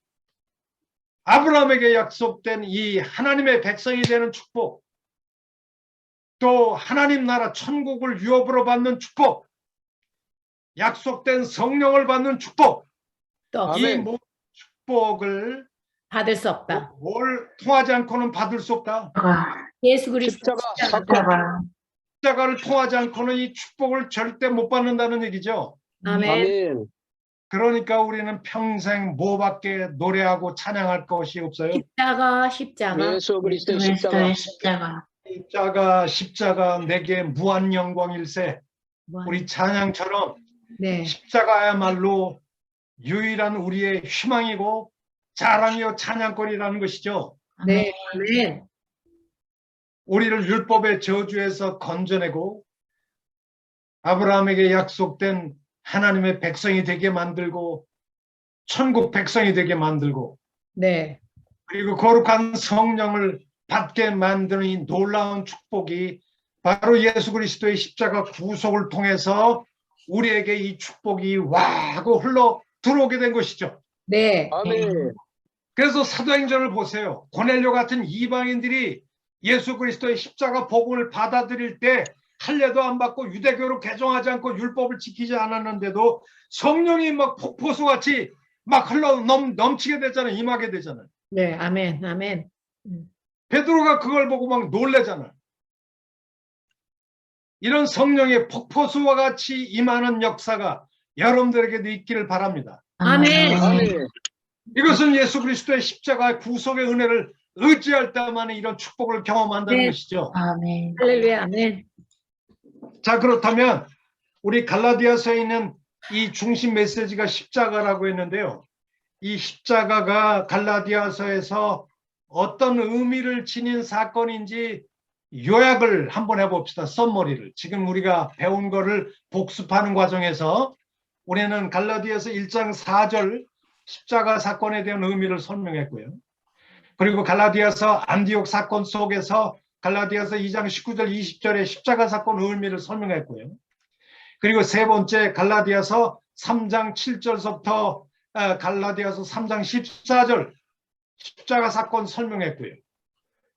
아브라함에게 약속된 이 하나님의 백성이 되는 축복, 또 하나님 나라 천국을 유업으로 받는 축복, 약속된 성령을 받는 축복, 이 모든 축복을 받을 수 없다. 뭘 통하지 않고는 받을 수 없다. 예수 그리스도 십자가를 통하지 않고는 이 축복을 절대 못 받는다는 얘기죠. 아멘. 그러니까 우리는 평생 뭐밖에 노래하고 찬양할 것이 없어요. 십자가. 예수 그리스도의 십자가. 십자가 내게 무한 영광일세. 우리 찬양처럼 네. 십자가야말로 유일한 우리의 희망이고 자랑이요 찬양거리라는 것이죠. 네. 아멘. 우리를 율법의 저주에서 건져내고 아브라함에게 약속된 하나님의 백성이 되게 만들고 천국 백성이 되게 만들고, 네. 그리고 거룩한 성령을 받게 만드는 이 놀라운 축복이 바로 예수 그리스도의 십자가 구속을 통해서 우리에게 이 축복이 와 하고 흘러 들어오게 된 것이죠. 네. 아멘. 그래서 사도행전을 보세요. 고넬료 같은 이방인들이 예수 그리스도의 십자가 복음을 받아들일 때 할례도 안 받고 유대교로 개종하지 않고 율법을 지키지 않았는데도 성령이 막 폭포수같이 막 흘러 넘치게 되잖아요. 임하게 되잖아요. 네. 아멘. 아멘. 베드로가 그걸 보고 막 놀래잖아요. 이런 성령의 폭포수와 같이 임하는 역사가 여러분들에게도 있기를 바랍니다. 아멘. 아멘. 이것은 예수 그리스도의 십자가의 구속의 은혜를 의지할 때만에 이런 축복을 경험한다는 네. 것이죠. 아멘. 할렐루야. 아멘. 자, 그렇다면 우리 갈라디아서에 있는 이 중심 메시지가 십자가라고 했는데요. 이 십자가가 갈라디아서에서 어떤 의미를 지닌 사건인지 요약을 한번 해봅시다. 썸머리를. 지금 우리가 배운 거를 복습하는 과정에서 우리는 갈라디아서 1장 4절 십자가 사건에 대한 의미를 설명했고요. 그리고 갈라디아서 안디옥 사건 속에서 갈라디아서 2장 19절 20절의 십자가 사건 의미를 설명했고요. 그리고 세 번째 갈라디아서 3장 7절서부터 갈라디아서 3장 14절 십자가 사건 설명했고요.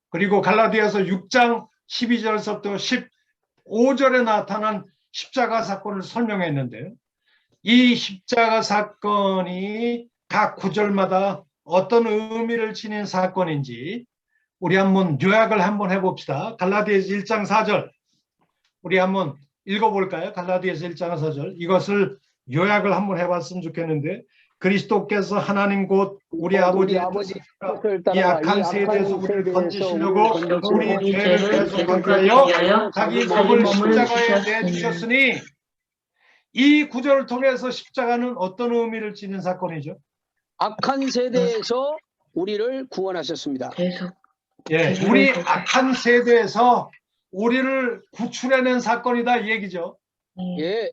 그리고 갈라디아서 6장 12절서부터 15절에 나타난 십자가 사건을 설명했는데요. 이 십자가 사건이 각 구절마다 어떤 의미를 지닌 사건인지 우리 한번 요약을 한번 해봅시다. 갈라디아서 1장 4절 우리 한번 읽어볼까요? 갈라디아서 1장 4절 이것을 요약을 한번 해봤으면 좋겠는데 그리스도께서 하나님 곧 우리 아버지의 뜻을 따라 이 악한 세대에서 우리를 건지시려고 우리 죄를 대속하기 위하여 자기 몸을 십자가에 내주셨으니 이 구절을 통해서 십자가는 어떤 의미를 지닌 사건이죠? 악한 세대에서 우리를 구원하셨습니다. 예, 우리 악한 세대에서 우리를 구출해낸 사건이다 이 얘기죠. 예.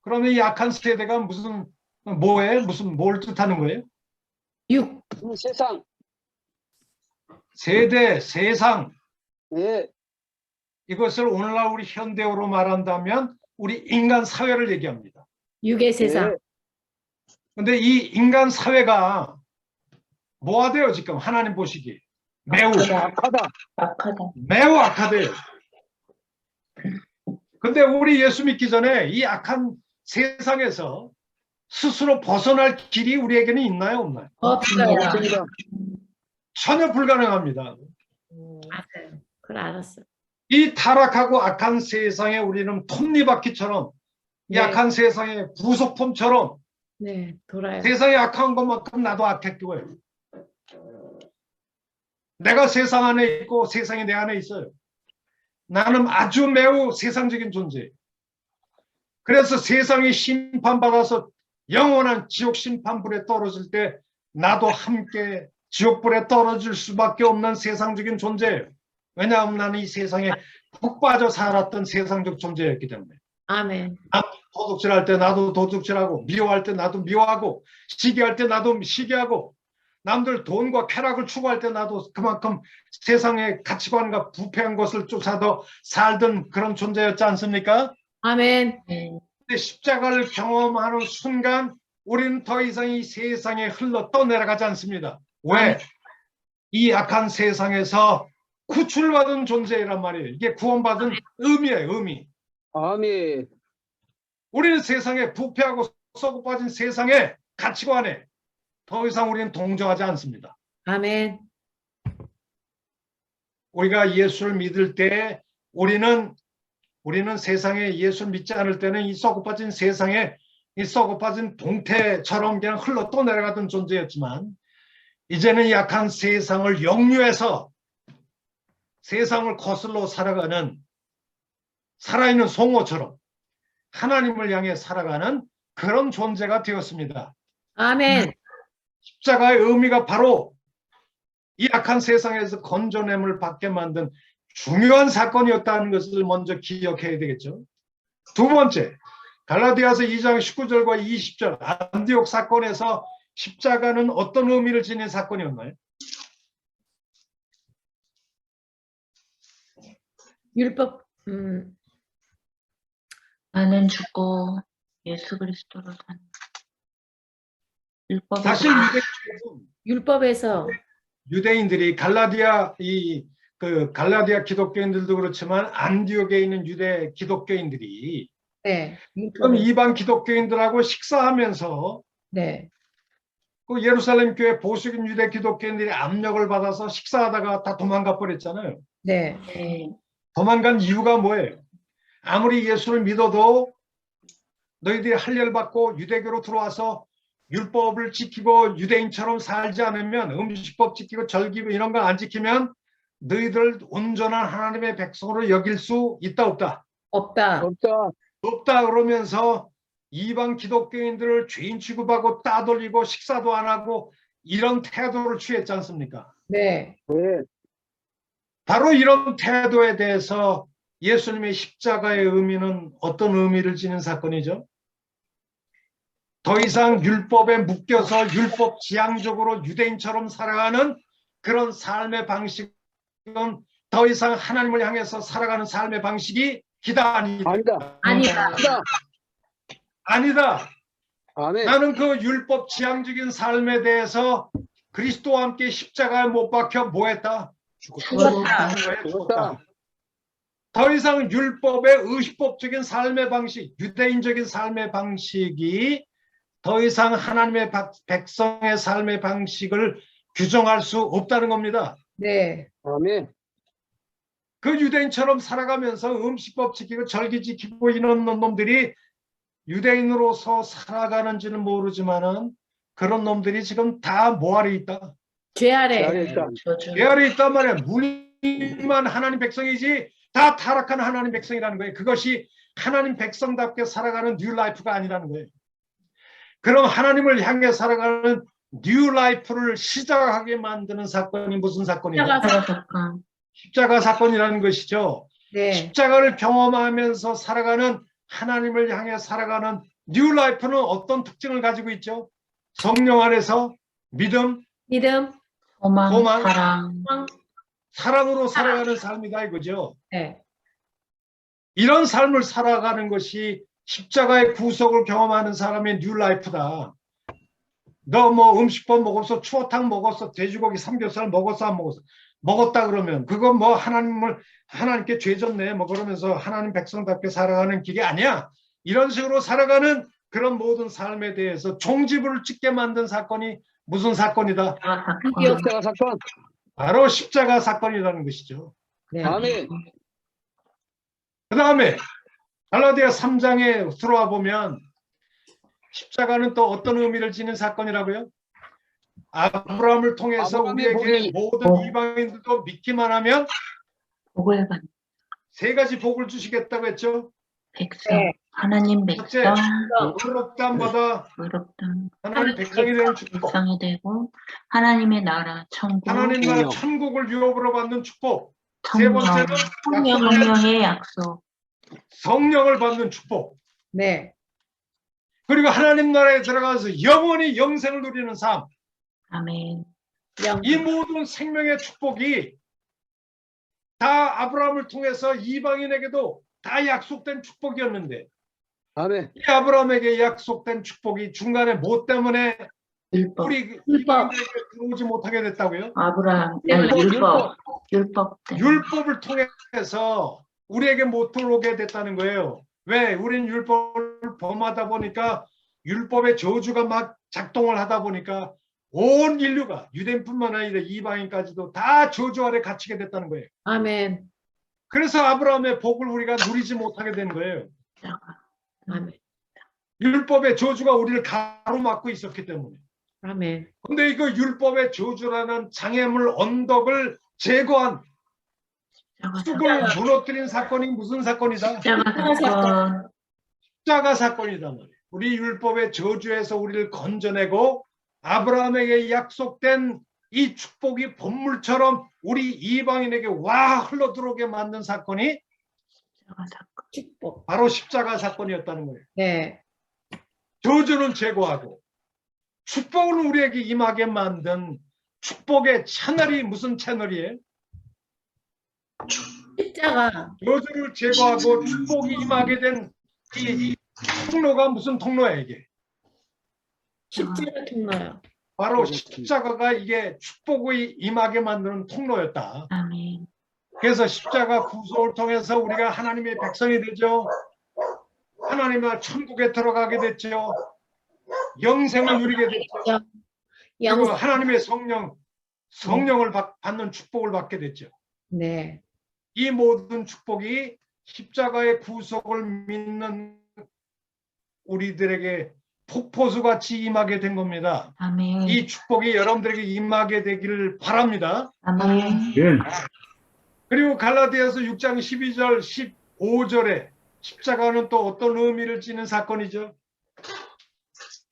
그러면 이 악한 세대가 무슨 뭐예요? 뭘 뜻하는 거예요? 세상. 세대, 세상. 예. 이것을 오늘날 우리 현대어로 말한다면 우리 인간 사회를 얘기합니다. 육의 세상. 예. 근데 이 인간 사회가 뭐가 돼요 지금 하나님 보시기에? 매우 악하다. 매우 악하대요. 근데 우리 예수 믿기 전에 이 악한 세상에서 스스로 벗어날 길이 우리에게는 있나요 없나요? 없어요. 전혀 불가능합니다. 맞아요. 그걸 알았어. 이 타락하고 악한 세상에 우리는 톱니바퀴처럼 이 네. 악한 세상의 부속품처럼 네, 돌아요. 세상에 악한 것만큼 나도 악했고요. 내가 세상 안에 있고 세상이 내 안에 있어요. 나는 아주 매우 세상적인 존재예요. 그래서 세상이 심판받아서 영원한 지옥 심판불에 떨어질 때 나도 함께 지옥불에 떨어질 수밖에 없는 세상적인 존재예요. 왜냐하면 나는 이 세상에 푹 빠져 살았던 세상적 존재였기 때문에. 아멘. 도둑질할 때 나도 도둑질하고 미워할 때 나도 미워하고 시기할 때 나도 시기하고 남들 돈과 쾌락을 추구할 때 나도 그만큼 세상의 가치관과 부패한 것을 쫓아서 살던 그런 존재였지 않습니까? 아멘. 근데 십자가를 경험하는 순간 우리는 더 이상 이 세상에 흘러 떠내려가지 않습니다. 왜? 이 악한 세상에서 구출받은 존재란 말이에요. 이게 구원받은 의미예요. 의미. 아멘. 우리는 세상에 부패하고 썩어 빠진 세상의 가치관에 더 이상 우리는 동정하지 않습니다. 아멘. 우리가 예수를 믿을 때 우리는 세상에 예수를 믿지 않을 때는 이 썩어 빠진 세상에 이 썩어 빠진 동태처럼 그냥 흘러 떠내려가던 존재였지만 이제는 이 약한 세상을 역류해서 세상을 거슬러 살아가는 살아있는 송어처럼 하나님을 향해 살아가는 그런 존재가 되었습니다. 아멘. 십자가의 의미가 바로 이 악한 세상에서 건져냄을 받게 만든 중요한 사건이었다는 것을 먼저 기억해야 되겠죠. 두 번째, 갈라디아서 2장 19절과 20절 안디옥 사건에서 십자가는 어떤 의미를 지닌 사건이었나요? 율법. 나는 죽고 예수 그리스도로 사는 율법에 사실 율법에서 유대인들이 갈라디아 갈라디아 기독교인들도 그렇지만 안디옥에 있는 유대 기독교인들이 네. 그럼 이방 기독교인들하고 식사하면서 네. 그 예루살렘 교회 보수적인 유대 기독교인들이 압력을 받아서 식사하다가 다 도망가 버렸잖아요. 네. 도망간 이유가 뭐예요? 아무리 예수를 믿어도 너희들이 할례를 받고 유대교로 들어와서 율법을 지키고 유대인처럼 살지 않으면 음식법 지키고 절기고 이런 거 안 지키면 너희들 온전한 하나님의 백성으로 여길 수 있다 없다? 없다. 없다 그러면서 이방 기독교인들을 죄인 취급하고 따돌리고 식사도 안 하고 이런 태도를 취했지 않습니까? 네. 바로 이런 태도에 대해서 예수님의 십자가의 의미는 어떤 의미를 지닌 사건이죠? 더 이상 율법에 묶여서 율법 지향적으로 유대인처럼 살아가는 그런 삶의 방식은 더 이상 하나님을 향해서 살아가는 삶의 방식이 기다 아니다. 아니다. 아니다. 아멘. 나는 그 율법 지향적인 삶에 대해서 그리스도와 함께 십자가에 못 박혀 뭐 했다? 죽었다. 더 이상 율법의 의식법적인 삶의 방식, 유대인적인 삶의 방식이 더 이상 하나님의 백성의 삶의 방식을 규정할 수 없다는 겁니다. 네. 아멘. 그 유대인처럼 살아가면서 음식법 지키고 절기 지키고 이런 놈들이 유대인으로서 살아가는지는 모르지만은 그런 놈들이 지금 다 뭐 아래 있다? 죄 아래. 죄 아래 있단 말이야. 무리만 하나님 백성이지 다 타락한 하나님 백성이라는 거예요. 그것이 하나님 백성답게 살아가는 뉴 라이프가 아니라는 거예요. 그럼 하나님을 향해 살아가는 뉴 라이프를 시작하게 만드는 사건이 무슨 사건이냐? 십자가 사건이라는 것이죠. 네. 십자가를 경험하면서 살아가는 하나님을 향해 살아가는 뉴 라이프는 어떤 특징을 가지고 있죠? 성령 안에서 믿음, 소망, 사랑으로 살아가는 삶이다 이거죠. 네. 이런 삶을 살아가는 것이 십자가의 구속을 경험하는 사람의 뉴 라이프다. 너 뭐 음식법 먹었어, 추어탕 먹었어, 돼지고기 삼겹살 먹었어, 안 먹었어? 먹었다 그러면 그건 뭐 하나님께 죄졌네 뭐 그러면서 하나님 백성답게 살아가는 길이 아니야. 이런 식으로 살아가는 그런 모든 삶에 대해서 종지부를 찍게 만든 사건이 무슨 사건이다? 십자가 사건. 바로 십자가 사건이라는 것이죠. 네. 아멘. 그 다음에 갈라디아 3장에 들어와 보면 십자가는 또 어떤 의미를 지닌 사건이라고요? 아브라함을 통해서 우리에게 모든 이방인들도 믿기만 하면 세 가지 복을 주시겠다고 했죠. 백성, 하나님 첫째, 백성, 의롭다함 받아 하나님 백성이 되는 축복. 백성이 되고 하나님의 나라, 천국, 하나님 나라 천국을 유업으로 받는 축복. 세 번째는 성령의 약속. 성령을 받는 축복. 네. 그리고 하나님 나라에 들어가서 영원히 영생을 누리는 삶. 아멘. 이 모든 생명의 축복이 다 아브라함을 통해서 이방인에게도 다 약속된 축복이었는데 아멘. 이 아브라함에게 약속된 축복이 중간에 뭐 때문에 율법. 우리 이방인에게 들어오지 못하게 됐다고요? 아브라함. 율법 때문에. 율법을 통해서 우리에게 못 들어오게 됐다는 거예요. 왜? 우린 율법을 범하다 보니까 율법의 저주가 막 작동을 하다 보니까 온 인류가 유대인뿐만 아니라 이방인까지도 다 저주 아래 갇히게 됐다는 거예요. 아멘. 그래서 아브라함의 복을 우리가 누리지 못하게 된 거예요. 아멘. 율법의 저주가 우리를 가로막고 있었기 때문에. 아멘. 근데 이거 율법의 저주라는 장애물 언덕을 제거한 쑥을 무너뜨린 사건이 무슨 사건이다? 십자가 사건이다 말이에요. 우리 율법의 저주에서 우리를 건져내고 아브라함에게 약속된 이 축복이 본물처럼 우리 이방인에게 와 흘러 들어오게 만든 사건이 축복. 바로 십자가 사건이었다는 거예요. 네. 저주는 제거하고 축복은 우리에게 임하게 만든 축복의 채널이 무슨 채널이에요? 십자가. 저주를 제거하고 축복이 임하게 된 이 통로가 무슨 통로야 이게? 십자가 통로요. 바로 십자가가 이게 축복이 임하게 만드는 통로였다. 아멘. 그래서 십자가 구속을 통해서 우리가 하나님의 백성이 되죠. 하나님의 천국에 들어가게 됐죠. 영생을 누리게 됐죠. 그리고 하나님의 성령을 받는 축복을 받게 됐죠. 네. 이 모든 축복이 십자가의 구속을 믿는 우리들에게 폭포수같이 임하게 된 겁니다. 아멘. 이 축복이 여러분들에게 임하게 되기를 바랍니다. 아멘. 그리고 갈라디아서 6장 12절 15절에 십자가는 또 어떤 의미를 지닌 사건이죠?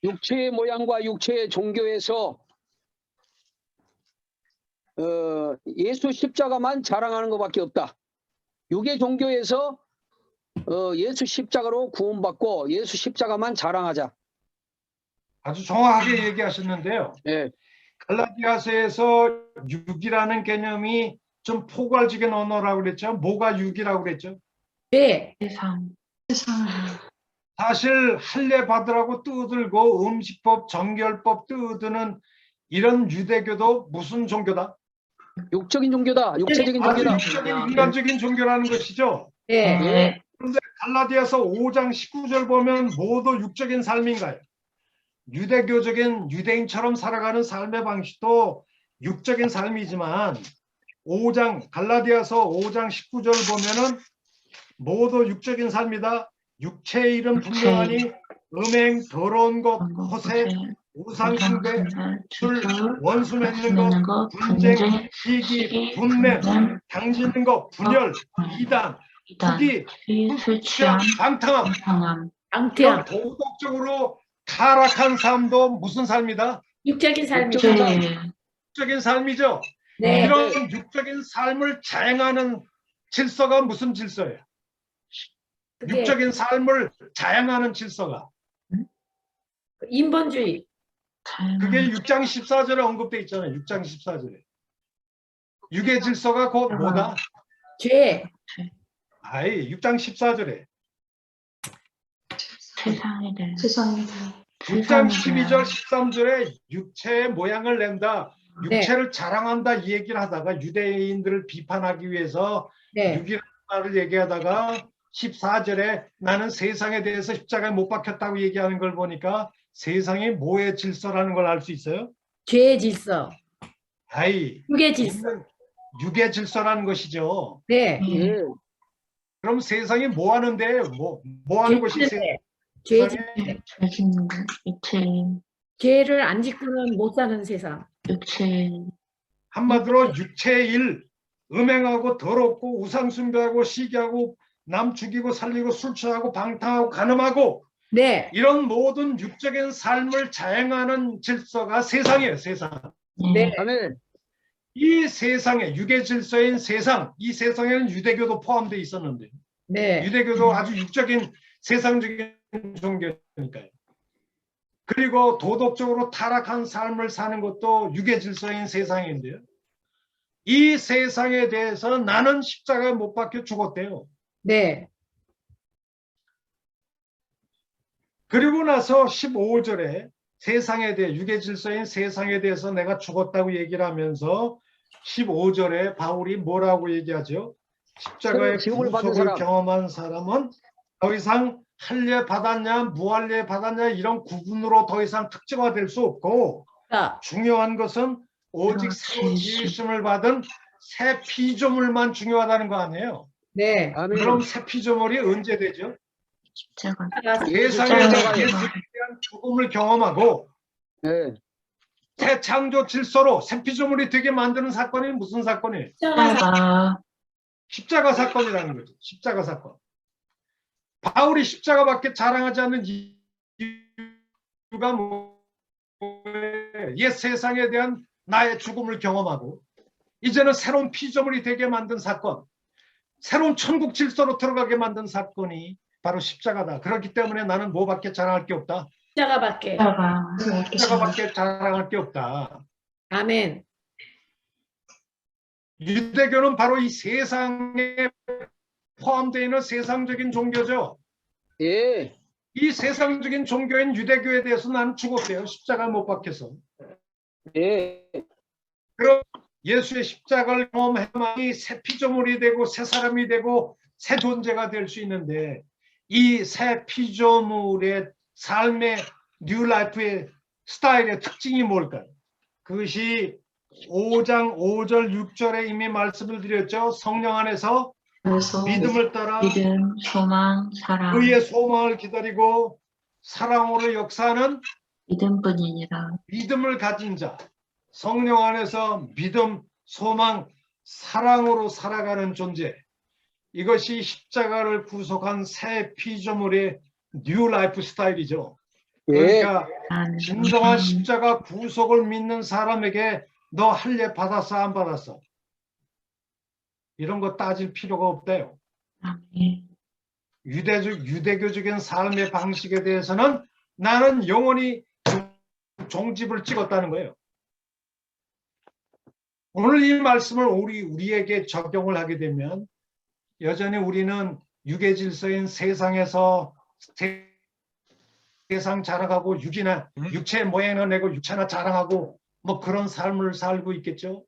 육체의 모양과 육체의 종교에서 예수 십자가만 자랑하는 것밖에 없다. 육의 종교에서 예수 십자가로 구원받고 예수 십자가만 자랑하자. 아주 정확하게 얘기하셨는데요. 네. 갈라디아서에서 육이라는 개념이 좀 포괄적인 언어라고 그랬죠. 뭐가 육이라고 그랬죠? 네. 세상. 사실 할례 받으라고 떠들고 음식법, 정결법 떠드는 이런 유대교도 무슨 종교다? 육적인 종교다. 육체적인 아주 종교다. 육적인 인간적인 종교라는 것이죠. 네. 네. 그런데 갈라디아서 5장 19절 보면 모두 육적인 삶인가요? 유대교적인 유대인처럼 살아가는 삶의 방식도 육적인 삶이지만 갈라디아서 5장 19절 보면은 모두 육적인 삶이다. 육체의 일은 분명하니 음행, 더러운 것, 허세, 우상숭배, 술, 원수 맺는 것, 분쟁, 시기, 분냄, 당짓는 것, 분열, 이단, 투기, 술 취함, 방탕함. 이런 도덕적으로 타락한 삶도 무슨 삶이다? 육적인 삶이죠. 육적인 삶이죠. 네. 이런 육적인 삶을 자행하는 질서가 무슨 질서예요? 그게 육적인 삶을 자행하는 질서가. 인본주의. 그게 6장 14절에 언급돼 있잖아요. 6장 14절에. 육의 질서가 곧 뭐다? 죄. 6장 14절에. 세상에 6장 12절 13절에 육체의 모양을 낸다. 네. 육체를 자랑한다 이 얘기를 하다가 유대인들을 비판하기 위해서 네. 육이라는 말을 얘기하다가 14절에 나는 세상에 대해서 십자가에 못 박혔다고 얘기하는 걸 보니까 세상이 뭐의 질서라는 걸 알 수 있어요? 죄의 질서. 육의 질서. 육의 질서라는 것이죠. 네. 그럼 세상이 뭐 하는데 뭐 하는 것이 죄 세상에 죄를 안 짓고는 못 사는 세상. 한마디로 육체의 일, 음행하고 더럽고 우상숭배하고 시기하고 남 죽이고 살리고 술 취하고 방탕하고 간음하고 네. 이런 모든 육적인 삶을 자행하는 질서가 세상이에요. 세상. 네. 이 세상에 육의 질서인 세상, 이 세상에는 유대교도 포함되어 있었는데 네. 유대교도 아주 육적인 세상적인 종교니까요. 그리고 도덕적으로 타락한 삶을 사는 것도 육의 질서인 세상인데요. 이 세상에 대해서 나는 십자가에 못 박혀 죽었대요. 네. 그리고 나서 15절에 세상에 대해 육의 질서인 세상에 대해서 내가 죽었다고 얘기를 하면서 15절에 바울이 뭐라고 얘기하죠? 십자가의 구속을 경험한 사람은 더 이상 할례 받았냐 무할례 받았냐 이런 구분으로 더 이상 특정화될 수 없고 중요한 것은 오직 새로 지으심을 받은 새 피조물만 중요하다는 거 아니에요? 네. 그럼 새 피조물이 언제 되죠? 세상에 대한 죽음을 경험하고 새 창조 질서로 새 피조물이 되게 만드는 사건이 무슨 사건이에요? 십자가 사건이라는 거죠. 십자가 사건. 바울이 십자가밖에 자랑하지 않는 이유가 뭐예요? 옛 세상에 대한 나의 죽음을 경험하고 이제는 새로운 피조물이 되게 만든 사건, 새로운 천국 질서로 들어가게 만든 사건이 바로 십자가다. 그렇기 때문에 나는 뭐밖에 자랑할 게 없다. 십자가밖에 자랑할 게 없다. 아멘. 유대교는 바로 이 세상에 포함되어 있는 세상적인 종교죠. 이 세상적인 종교인 유대교에 대해서 나는 죽었대요. 십자가 못 박혀서. 그럼 예수의 십자가를 경험해야만이 새 피조물이 되고 새 사람이 되고 새 존재가 될 수 있는데 이 새 피조물의 삶의 뉴 라이프의 스타일의 특징이 뭘까요? 그것이 5장 5절 6절에 이미 말씀을 드렸죠. 성령 안에서 믿음을 따라 믿음, 소망, 사랑 그의 소망을 기다리고 사랑으로 역사하는 믿음뿐이니라. 믿음을 가진 자, 성령 안에서 믿음, 소망, 사랑으로 살아가는 존재, 이것이 십자가를 구속한 새 피조물의 뉴 라이프 스타일이죠. 그러니까 진정한 십자가 구속을 믿는 사람에게 너 할례 받았어 안 받았어? 이런 거 따질 필요가 없대요. 유대교적인 삶의 방식에 대해서는 나는 영원히 종집을 찍었다는 거예요. 오늘 이 말씀을 우리에게 적용을 하게 되면 여전히 우리는 육의 질서인 세상에서 세상 자랑하고 육체 모양이나 내고 육체나 자랑하고 뭐 그런 삶을 살고 있겠죠.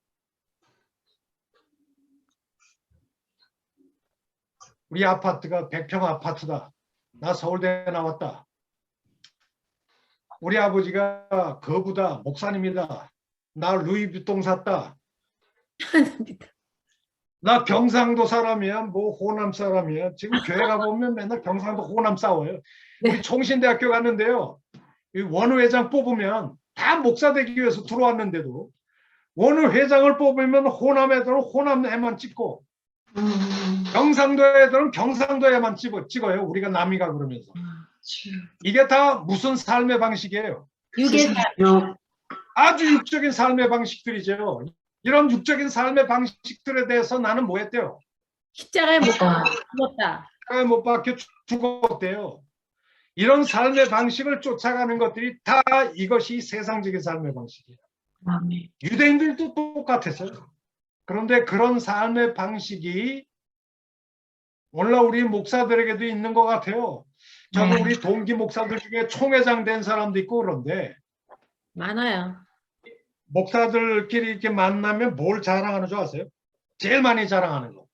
우리 아파트가 100평 아파트다. 나 서울대 나왔다. 우리 아버지가 거부다. 목사님이다. 나 루이비통 샀다. 나 경상도 사람이야. 뭐 호남 사람이야. 지금 교회 가보면 맨날 경상도 호남 싸워요. 네. 우리 총신대학교 갔는데요. 이 원우 회장 뽑으면 다 목사 되기 위해서 들어왔는데도 원우 회장을 뽑으면 호남 애들은 호남 애만 찍고 경상도 애들은 경상도 애만 찍어요. 우리가 남이가 그러면서. 이게 다 무슨 삶의 방식이에요? 아주 육적인 삶의 방식들이죠. 이런 육적인 삶의 방식들에 대해서 나는 뭐 했대요? 십자가에 못 박혔다. 십자가에 못 박혀 죽었대요. 이런 삶의 방식을 쫓아가는 것들이 다 이것이 세상적인 삶의 방식이에요. 유대인들도 똑같았어요. 그런데 그런 삶의 방식이 오늘날 우리 목사들에게도 있는 것 같아요. 저도 우리 동기 목사들 중에 총회장 된 사람도 있고 그런데 많아요. 목사들끼리 이렇게 만나면 뭘 자랑하는 줄 아세요? 제일 많이 자랑하는 거.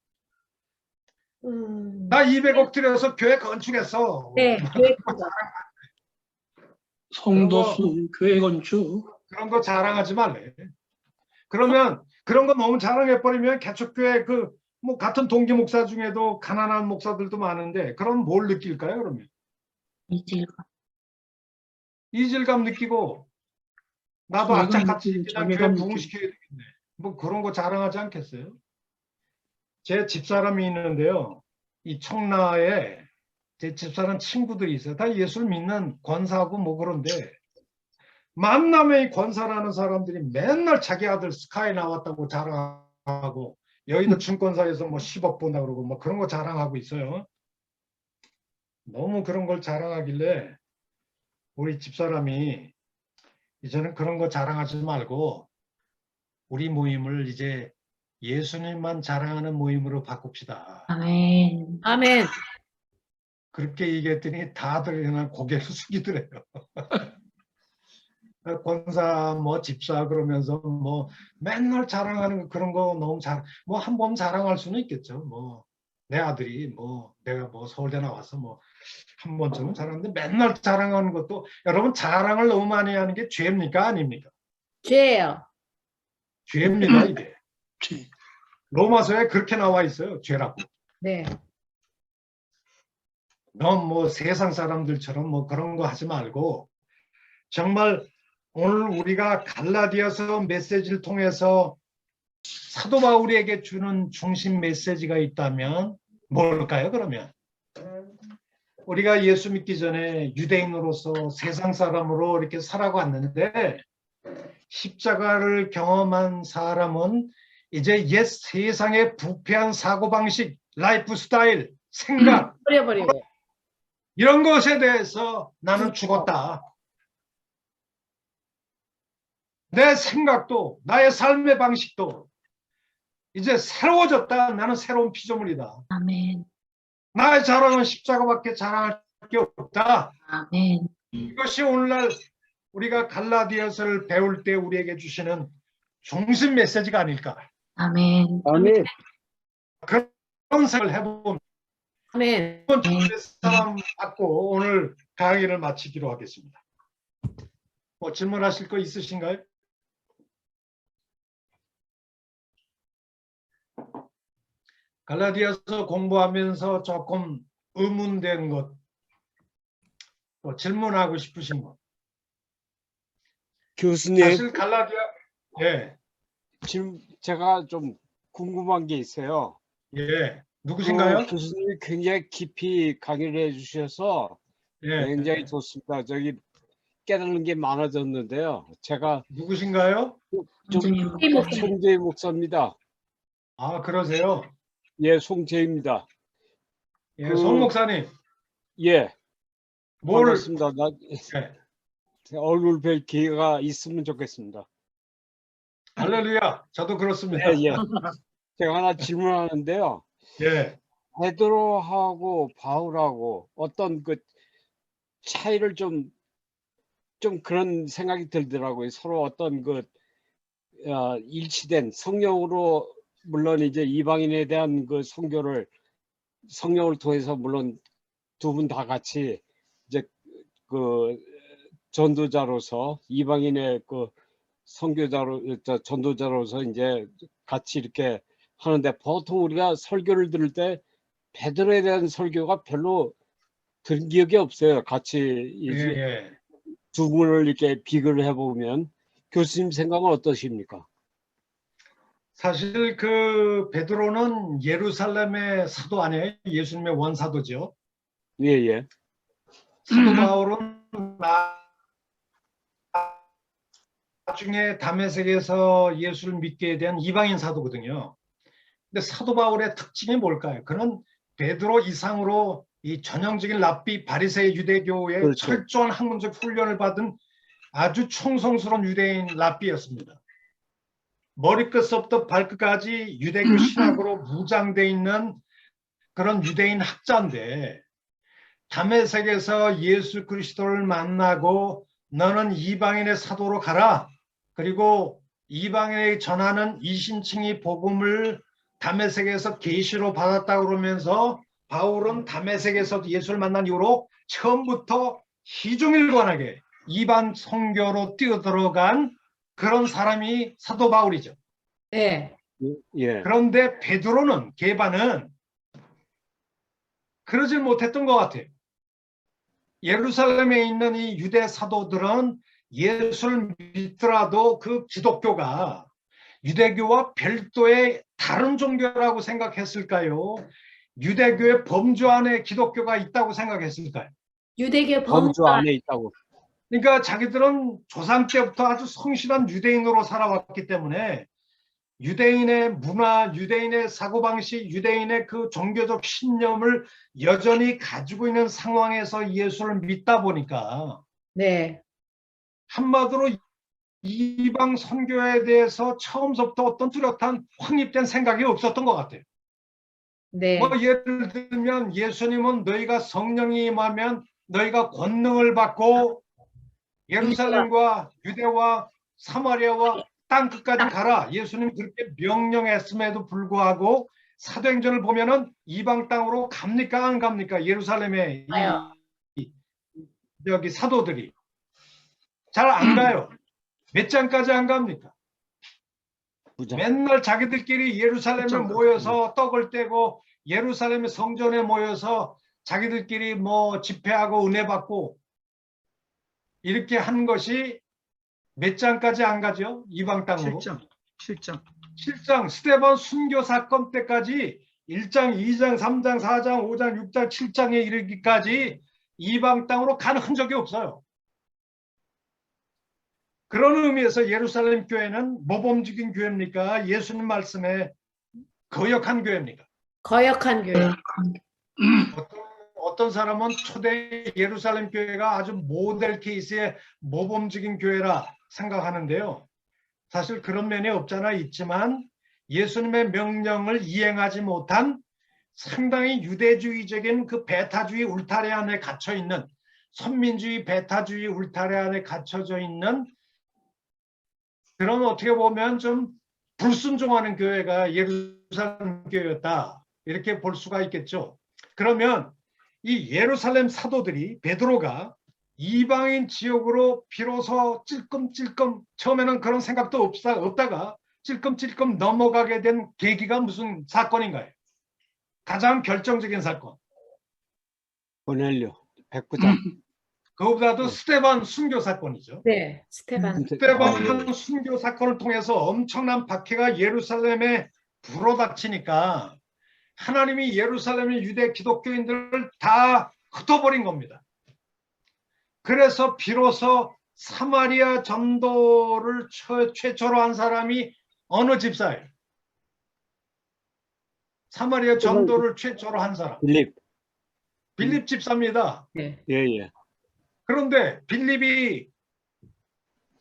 나 200억 들여서 교회 건축했어. 네, 교회 성도수 교회 건축. 그런 거 자랑하지 말래. 그러면 그런 거 너무 자랑해버리면 개척교회 뭐 같은 동기 목사 중에도 가난한 목사들도 많은데 그럼 뭘 느낄까요? 그러면 이질감 느끼고 나도 악착같이 그냥 교회 부흥시켜야 되겠네. 뭐 그런 거 자랑하지 않겠어요? 제 집사람이 있는데요. 이 청라에 제 집사람 친구들이 있어요. 다 예수를 믿는 권사하고 뭐 그런데 만남에 이 권사라는 사람들이 맨날 자기 아들 스카이 나왔다고 자랑하고 여의도 증권사에서 뭐 10억 번다 그러고 뭐 그런 거 자랑하고 있어요. 너무 그런 걸 자랑하길래 우리 집사람이 이제는 그런 거 자랑하지 말고 우리 모임을 이제 예수님만 자랑하는 모임으로 바꿉시다. 아멘. 아멘. 그렇게 얘기했더니 다들 그냥 고개를 숙이더래요. 권사 뭐 집사 그러면서 뭐 맨날 자랑하는 그런 거 너무 뭐 한 번 자랑할 수는 있겠죠. 뭐 내 아들이 뭐 내가 뭐 서울대 나와서 뭐 한 번쯤은 자랑하는데 맨날 자랑하는 것도 여러분 자랑을 너무 많이 하는 게 죄입니까 아닙니까? 죄예요. 죄입니다 이게. 로마서에 그렇게 나와 있어요. 죄라고. 네. 넌 뭐 세상 사람들처럼 뭐 그런 거 하지 말고 정말 오늘 우리가 갈라디아서 메시지를 통해서 사도 바울에게 주는 중심 메시지가 있다면 뭘까요? 그러면 우리가 예수 믿기 전에 유대인으로서 세상 사람으로 이렇게 살아왔는데 십자가를 경험한 사람은 이제 옛 세상의 부패한 사고방식, 라이프 스타일, 생각 버려버리고 이런 것에 대해서 나는 죽었다. 내 생각도 나의 삶의 방식도 이제 새로워졌다. 나는 새로운 피조물이다. 아멘. 나의 자랑은 십자가밖에 자랑할 게 없다. 아멘. 이것이 오늘날 우리가 갈라디아서를 배울 때 우리에게 주시는 중심 메시지가 아닐까. 아멘. 아멘. 그런 생각을 해보면 아멘. 사람 받고 오늘 강의를 마치기로 하겠습니다. 뭐 질문하실 거 있으신가요? 갈라디아서 공부하면서 조금 의문된 것, 뭐 질문하고 싶으신 것. 교수님, 사실 갈라디아, 예, 지금 제가 좀 궁금한 게 있어요. 예, 누구신가요? 교수님이 굉장히 깊이 강의를 해주셔서 예, 굉장히 좋습니다. 저기 깨달은 게 많아졌는데요. 제가 누구신가요? 송재희 목사입니다. 아, 그러세요? 예, 송재희입니다. 예, 송 목사님. 예, 뭘, 반갑습니다. 나 예, 얼굴 뵐 기회가 있으면 좋겠습니다. 할렐루야, 저도 그렇습니다. 예, 예. 제가 하나 질문하는데요. 예, 베드로하고 바울하고 어떤 그 차이를 좀 그런 생각이 들더라고요. 서로 어떤 일치된 성령으로, 물론 이제 이방인에 대한 그 성령을 통해서 물론 두 분 다 같이 이제 그 전도자로서, 이방인의 그 전도자로서 이제 같이 이렇게 하는데, 보통 우리가 설교를 들을 때 베드로에 대한 설교가 별로 들은 기억이 없어요. 같이 예. 두 분을 이렇게 비교를 해보면. 교수님 생각은 어떠십니까? 사실 그 베드로는 예루살렘의 사도 아니에요? 예수님의 원사도죠. 예. 사도 바울은 나중에 다메섹에서 예수를 믿게 된 이방인 사도거든요. 근데 사도 바울의 특징이 뭘까요? 그는 베드로 이상으로 이 전형적인 랍비 바리새의 유대교의 그렇죠. 철저한 학문적 훈련을 받은 아주 충성스러운 유대인 랍비였습니다. 머리끝부터 발끝까지 유대교 신학으로 무장되어 있는 그런 유대인 학자인데, 다메섹에서 예수 그리스도를 만나고 너는 이방인의 사도로 가라, 그리고 이방인에게 전하는 이신칭이 복음을 다메섹에서 계시로 받았다고 그러면서, 바울은 다메섹에서 예수를 만난 이후로 처음부터 희종일관하게 이방 선교로 뛰어들어간 그런 사람이 사도 바울이죠. 네. 예. 그런데 베드로는, 게바는 그러질 못했던 것 같아요. 예루살렘에 있는 이 유대 사도들은 예수를 믿더라도 그 기독교가 유대교와 별도의 다른 종교라고 생각했을까요? 유대교의 범주 안에 기독교가 있다고 생각했을까요? 유대교 범주 안에 있다고. 그러니까 자기들은 조상 때부터 아주 성실한 유대인으로 살아왔기 때문에 유대인의 문화, 유대인의 사고방식, 유대인의 그 종교적 신념을 여전히 가지고 있는 상황에서 예수를 믿다 보니까, 네. 한마디로 이방 선교에 대해서 처음부터 어떤 뚜렷한 확립된 생각이 없었던 것 같아요. 네. 뭐 예를 들면 예수님은 너희가 성령이 임하면 너희가 권능을 받고 예루살렘과 유대와 사마리아와 땅 끝까지 가라. 예수님이 그렇게 명령했음에도 불구하고 사도행전을 보면은 이방 땅으로 갑니까 안 갑니까? 예루살렘에 여기 사도들이 잘 안 가요. 몇 장까지 안 갑니까? 맨날 자기들끼리 예루살렘에 모여서 떡을 떼고 예루살렘의 성전에 모여서 자기들끼리 뭐 집회하고 은혜 받고 이렇게 한 것이 몇 장까지 안 가죠? 이방 땅으로. 7장 스데반 순교 사건 때까지 1장, 2장, 3장, 4장, 5장, 6장, 7장에 이르기까지 이방 땅으로 간 흔적이 없어요. 그런 의미에서 예루살렘 교회는 모범적인 교회입니까? 예수님 말씀에 거역한 교회입니까? 거역한 교회. 어떤 사람은 초대 예루살렘 교회가 아주 모델 케이스의 모범적인 교회라 생각하는데요. 사실 그런 면이 없잖아 있지만 예수님의 명령을 이행하지 못한 상당히 유대주의적인 그 베타주의 울타리 안에 갇혀 있는, 선민주의 베타주의 울타리 안에 갇혀져 있는 그런, 어떻게 보면 좀 불순종하는 교회가 예루살렘 교회였다, 이렇게 볼 수가 있겠죠. 그러면 이 예루살렘 사도들이, 베드로가 이방인 지역으로 비로소 찔끔찔끔, 처음에는 그런 생각도 없다가 찔끔찔끔 넘어가게 된 계기가 무슨 사건인가요? 가장 결정적인 사건. 고넬료 백부장. 그거보다도 스데반 순교 사건이죠. 네. 스데반. 스데반 순교 사건을 통해서 엄청난 박해가 예루살렘에 불어닥치니까 하나님이 예루살렘의 유대 기독교인들을 다 흩어버린 겁니다. 그래서 비로소 사마리아 전도를 최초로 한 사람이 어느 집사예요? 사마리아 전도를 최초로 한 사람. 빌립 집사입니다. 네. 예. 그런데 빌립이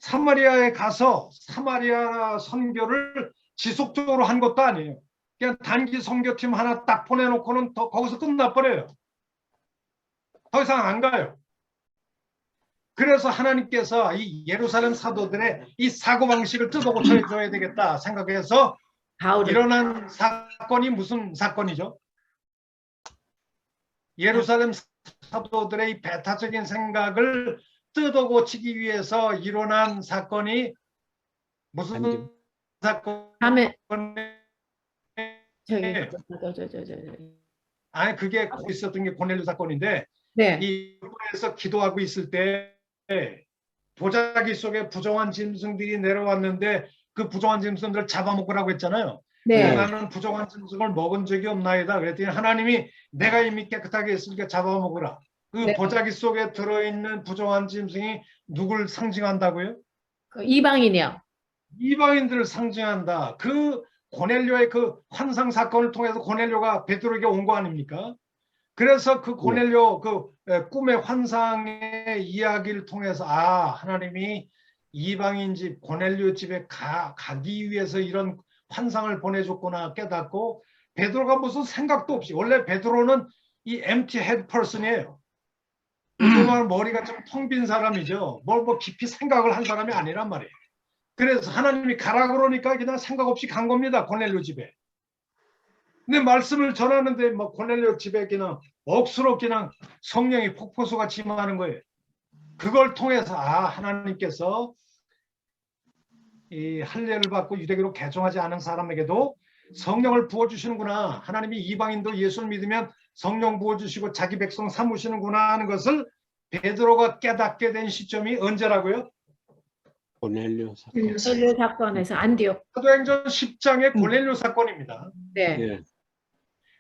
사마리아에 가서 사마리아 선교를 지속적으로 한 것도 아니에요. 그냥 단기 선교팀 하나 딱 보내놓고는 거기서 끝나버려요. 더 이상 안 가요. 그래서 하나님께서 이 예루살렘 사도들의 이 사고방식을 뜯어고쳐 줘야 되겠다 생각해서 일어난 사건이 무슨 사건이죠? 예루살렘 사도들의 이 배타적인 생각을 뜯어고치기 위해서 일어난 사건이 무슨 사건? 다음에 아니 그게 있었던 게 고넬료 사건인데 네. 이 에서 기도하고 있을 때 보자기 속에 부정한 짐승들이 내려왔는데 그 부정한 짐승들을 잡아먹으라고 했잖아요. 네. 나는 부정한 짐승을 먹은 적이 없나이다. 그랬더니 하나님이 내가 이미 깨끗하게 했으니까 잡아먹으라. 그 네. 보자기 속에 들어있는 부정한 짐승이 누굴 상징한다고요? 그 이방인이요. 이방인들을 상징한다. 그 고넬료의 그 환상 사건을 통해서 고넬료가 베드로에게 온 거 아닙니까? 그래서 그 고넬료 그 꿈의 환상의 이야기를 통해서 하나님이 이방인 집 고넬료 집에 가기 위해서 이런 환상을 보내줬구나 깨닫고 베드로가 무슨 생각도 없이 원래 베드로는 이 empty head person이에요. 정말 머리가 좀 텅 빈 사람이죠. 뭐 깊이 생각을 한 사람이 아니란 말이에요. 그래서 하나님이 가라 그러니까 그냥 생각 없이 간 겁니다. 고넬료 집에. 근데 말씀을 전하는데 뭐 고넬료 집에 그냥 억수로 그냥 성령이 폭포수같이 임하는 거예요. 그걸 통해서 하나님께서 이 할례를 받고 유대교로 개종하지 않은 사람에게도 성령을 부어주시는구나. 하나님이 이방인도 예수를 믿으면 성령 부어주시고 자기 백성 삼으시는구나 하는 것을 베드로가 깨닫게 된 시점이 언제라고요? 고넬료 사건에서 안디옥. 사도행전 10장의 고넬료 사건입니다. 네. 예.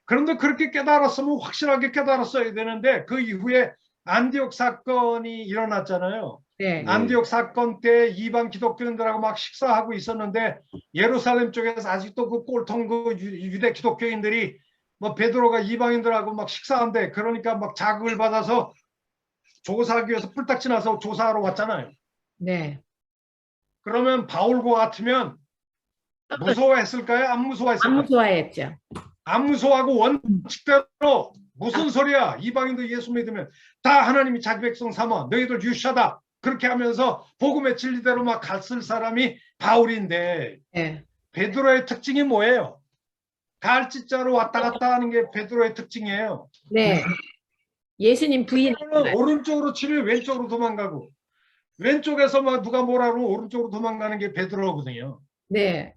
그런데 그렇게 깨달았으면 확실하게 깨달았어야 되는데 그 이후에 안디옥 사건이 일어났잖아요. 네. 안디옥 사건 때 이방 기독교인들하고 막 식사하고 있었는데 예루살렘 쪽에서 아직도 그 꼴통 그 유대 기독교인들이 뭐 베드로가 이방인들하고 막 식사한대. 그러니까 막 자극을 받아서 조사하기 위해서 뿔딱지 나서 조사하러 왔잖아요. 네. 그러면 바울과 같으면 무서워했을까요? 안 무서워했을까요? 안 무서워했죠. 안 무서워하고 원칙대로 무슨 소리야? 이방인도 예수 믿으면 다 하나님이 자기 백성 삼아 너희들 유시하다. 그렇게 하면서 복음의 진리대로 막 갔을 사람이 바울인데 네. 베드로의 특징이 뭐예요? 갈짓자로 왔다 갔다 하는 게 베드로의 특징이에요. 네. 예수님 부인. 오른쪽으로 치면 왼쪽으로 도망가고 왼쪽에서 막 누가 뭐라 그러면 오른쪽으로 도망가는 게 베드로거든요. 네.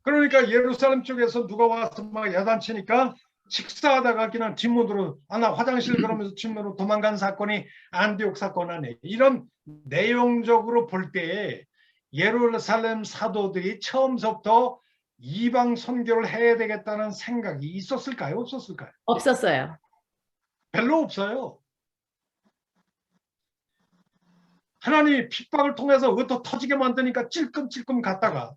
그러니까 예루살렘 쪽에서 누가 와서 막 야단치니까 식사하다가 그냥 뒷문으로 나 화장실 그러면서 뒷문으로 도망간 사건이 안디옥 사건 안에 이런 내용적으로 볼 때 예루살렘 사도들이 처음부터 이방 선교를 해야 되겠다는 생각이 있었을까요? 없었을까요? 없었어요. 별로 없어요. 하나님이 핍박을 통해서 어떠 터지게 만드니까 찔끔찔끔 갔다가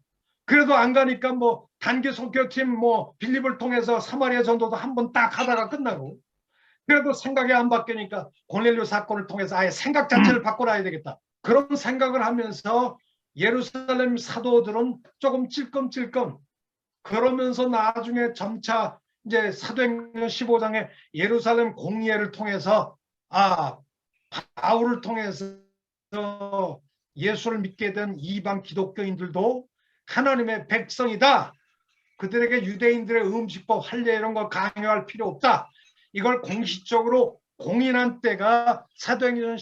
그래도 안 가니까 뭐 단기 선교팀 뭐 빌립을 통해서 사마리아 전도도 한 번 딱 하다가 끝나고 그래도 생각이 안 바뀌니까 고넬료 사건을 통해서 아예 생각 자체를 바꿔놔야 되겠다. 그런 생각을 하면서 예루살렘 사도들은 조금 찔끔찔끔 그러면서 나중에 점차 이제 사도행전 15장에 예루살렘 공예를 통해서 바울을 통해서 예수를 믿게 된 이방 기독교인들도 하나님의 백성이다. 그들에게 유대인들의 음식법, 할례 이런 거 강요할 필요 없다. 이걸 공식적으로 공인한 때가 사도행전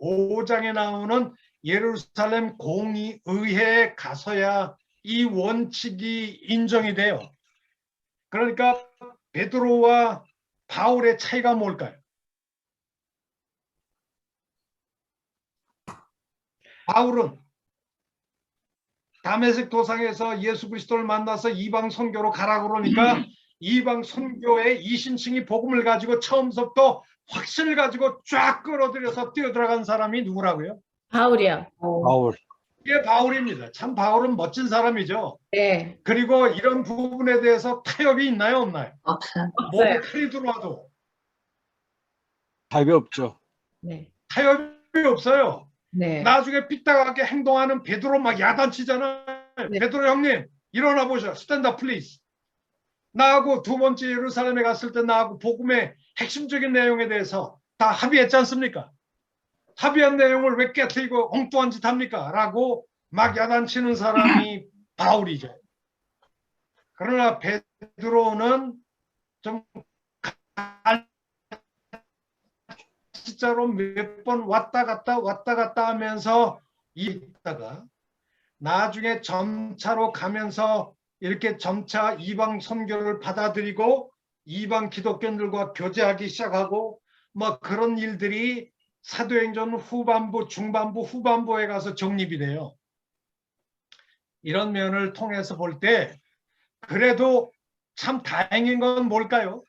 15장에 나오는 예루살렘 공의회에 가서야 이 원칙이 인정이 돼요. 그러니까 베드로와 바울의 차이가 뭘까요? 바울은 다메섹 도상에서 예수 그리스도를 만나서 이방 선교로 가라 그러니까 이방 선교의 이신층이 복음을 가지고 처음부터 확신을 가지고 쫙 끌어들여서 뛰어들어간 사람이 누구라고요? 바울이요. 바울. 이게 바울입니다. 참 바울은 멋진 사람이죠. 네. 그리고 이런 부분에 대해서 타협이 있나요? 없나요? 없어요. 몸에 칼이 들어와도 답이 없죠. 네. 타협이 없어요. 네. 나중에 삐딱하게 행동하는 베드로 막 야단치잖아요. 네. 베드로 형님 일어나 보셔. 스탠드 플리즈. 나하고 두 번째 예루살렘에 갔을 때 나하고 복음의 핵심적인 내용에 대해서 다 합의했지 않습니까? 합의한 내용을 왜 깨트리고 엉뚱한 짓 합니까? 라고 막 야단치는 사람이 바울이죠. 그러나 베드로는 좀 진짜로 몇 번 왔다 갔다 하면서 있다가 나중에 점차로 가면서 이렇게 점차 이방 선교를 받아들이고 이방 기독교인들과 교제하기 시작하고 뭐 그런 일들이 사도행전 후반부, 중반부, 후반부에 가서 정립이 돼요. 이런 면을 통해서 볼 때 그래도 참 다행인 건 뭘까요?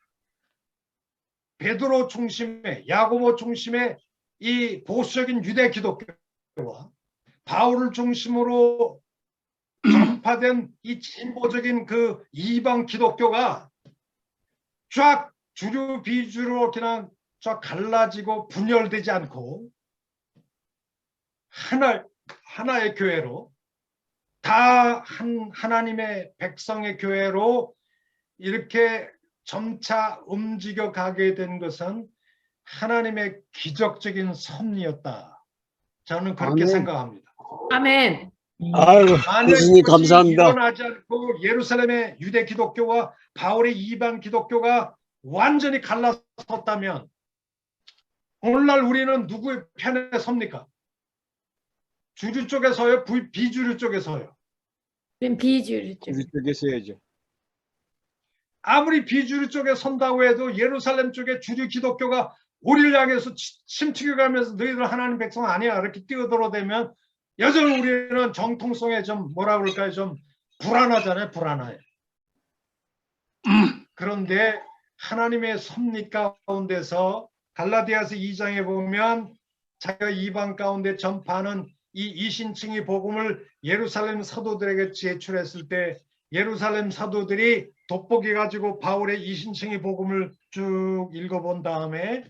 베드로 중심의, 야고보 중심의 이 보수적인 유대 기독교와 바울을 중심으로 전파된 이 진보적인 그 이방 기독교가 쫙 주류 비주로 그냥 쫙 갈라지고 분열되지 않고 하나의 교회로 다 하나님의 백성의 교회로 이렇게 점차 움직여 가게 된 것은 하나님의 기적적인 섭리였다. 저는 그렇게 아멘. 생각합니다. 아멘. 아유, 만약 교수님 그것이 감사합니다. 일어나지 않고 예루살렘의 유대 기독교와 바울의 이방 기독교가 완전히 갈라섰다면 오늘날 우리는 누구의 편에 섭니까? 주류 쪽에서요? 비주류 쪽에서요? 그럼 비주류 쪽. 우리 쪽에서 해야죠. 아무리 비주류 쪽에 선다고 해도 예루살렘 쪽에 주류 기독교가 우리를 향해서 침투해가면서 너희들 하나님 백성 아니야 이렇게 뛰어들어대면 여전히 우리는 정통성에 좀 뭐라 그럴까요? 좀 불안하잖아요. 불안해. 그런데 하나님의 섭리 가운데서 갈라디아서 2장에 보면 자기가 이방 가운데 전파하는 이 이신층의 복음을 예루살렘 사도들에게 제출했을 때 예루살렘 사도들이 돋보기 가지고 바울의 이신층의 복음을 쭉 읽어본 다음에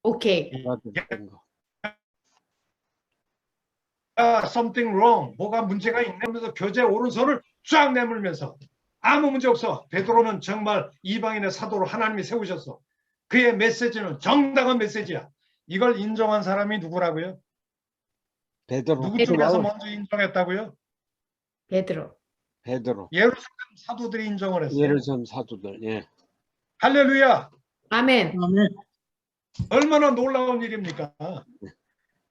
오케이. something wrong, 뭐가 문제가 있네 하면서 교제 오른손을 쫙 내밀면서 아무 문제 없어. 베드로는 정말 이방인의 사도로 하나님이 세우셨어. 그의 메시지는 정당한 메시지야. 이걸 인정한 사람이 누구라고요? 베드로. 누구 쪽에서 먼저 인정했다고요? 베드로. 예루살렘 사도들이 인정을 했어요. 예루살렘 사도들. 예. 할렐루야. 아멘. 아멘. 얼마나 놀라운 일입니까?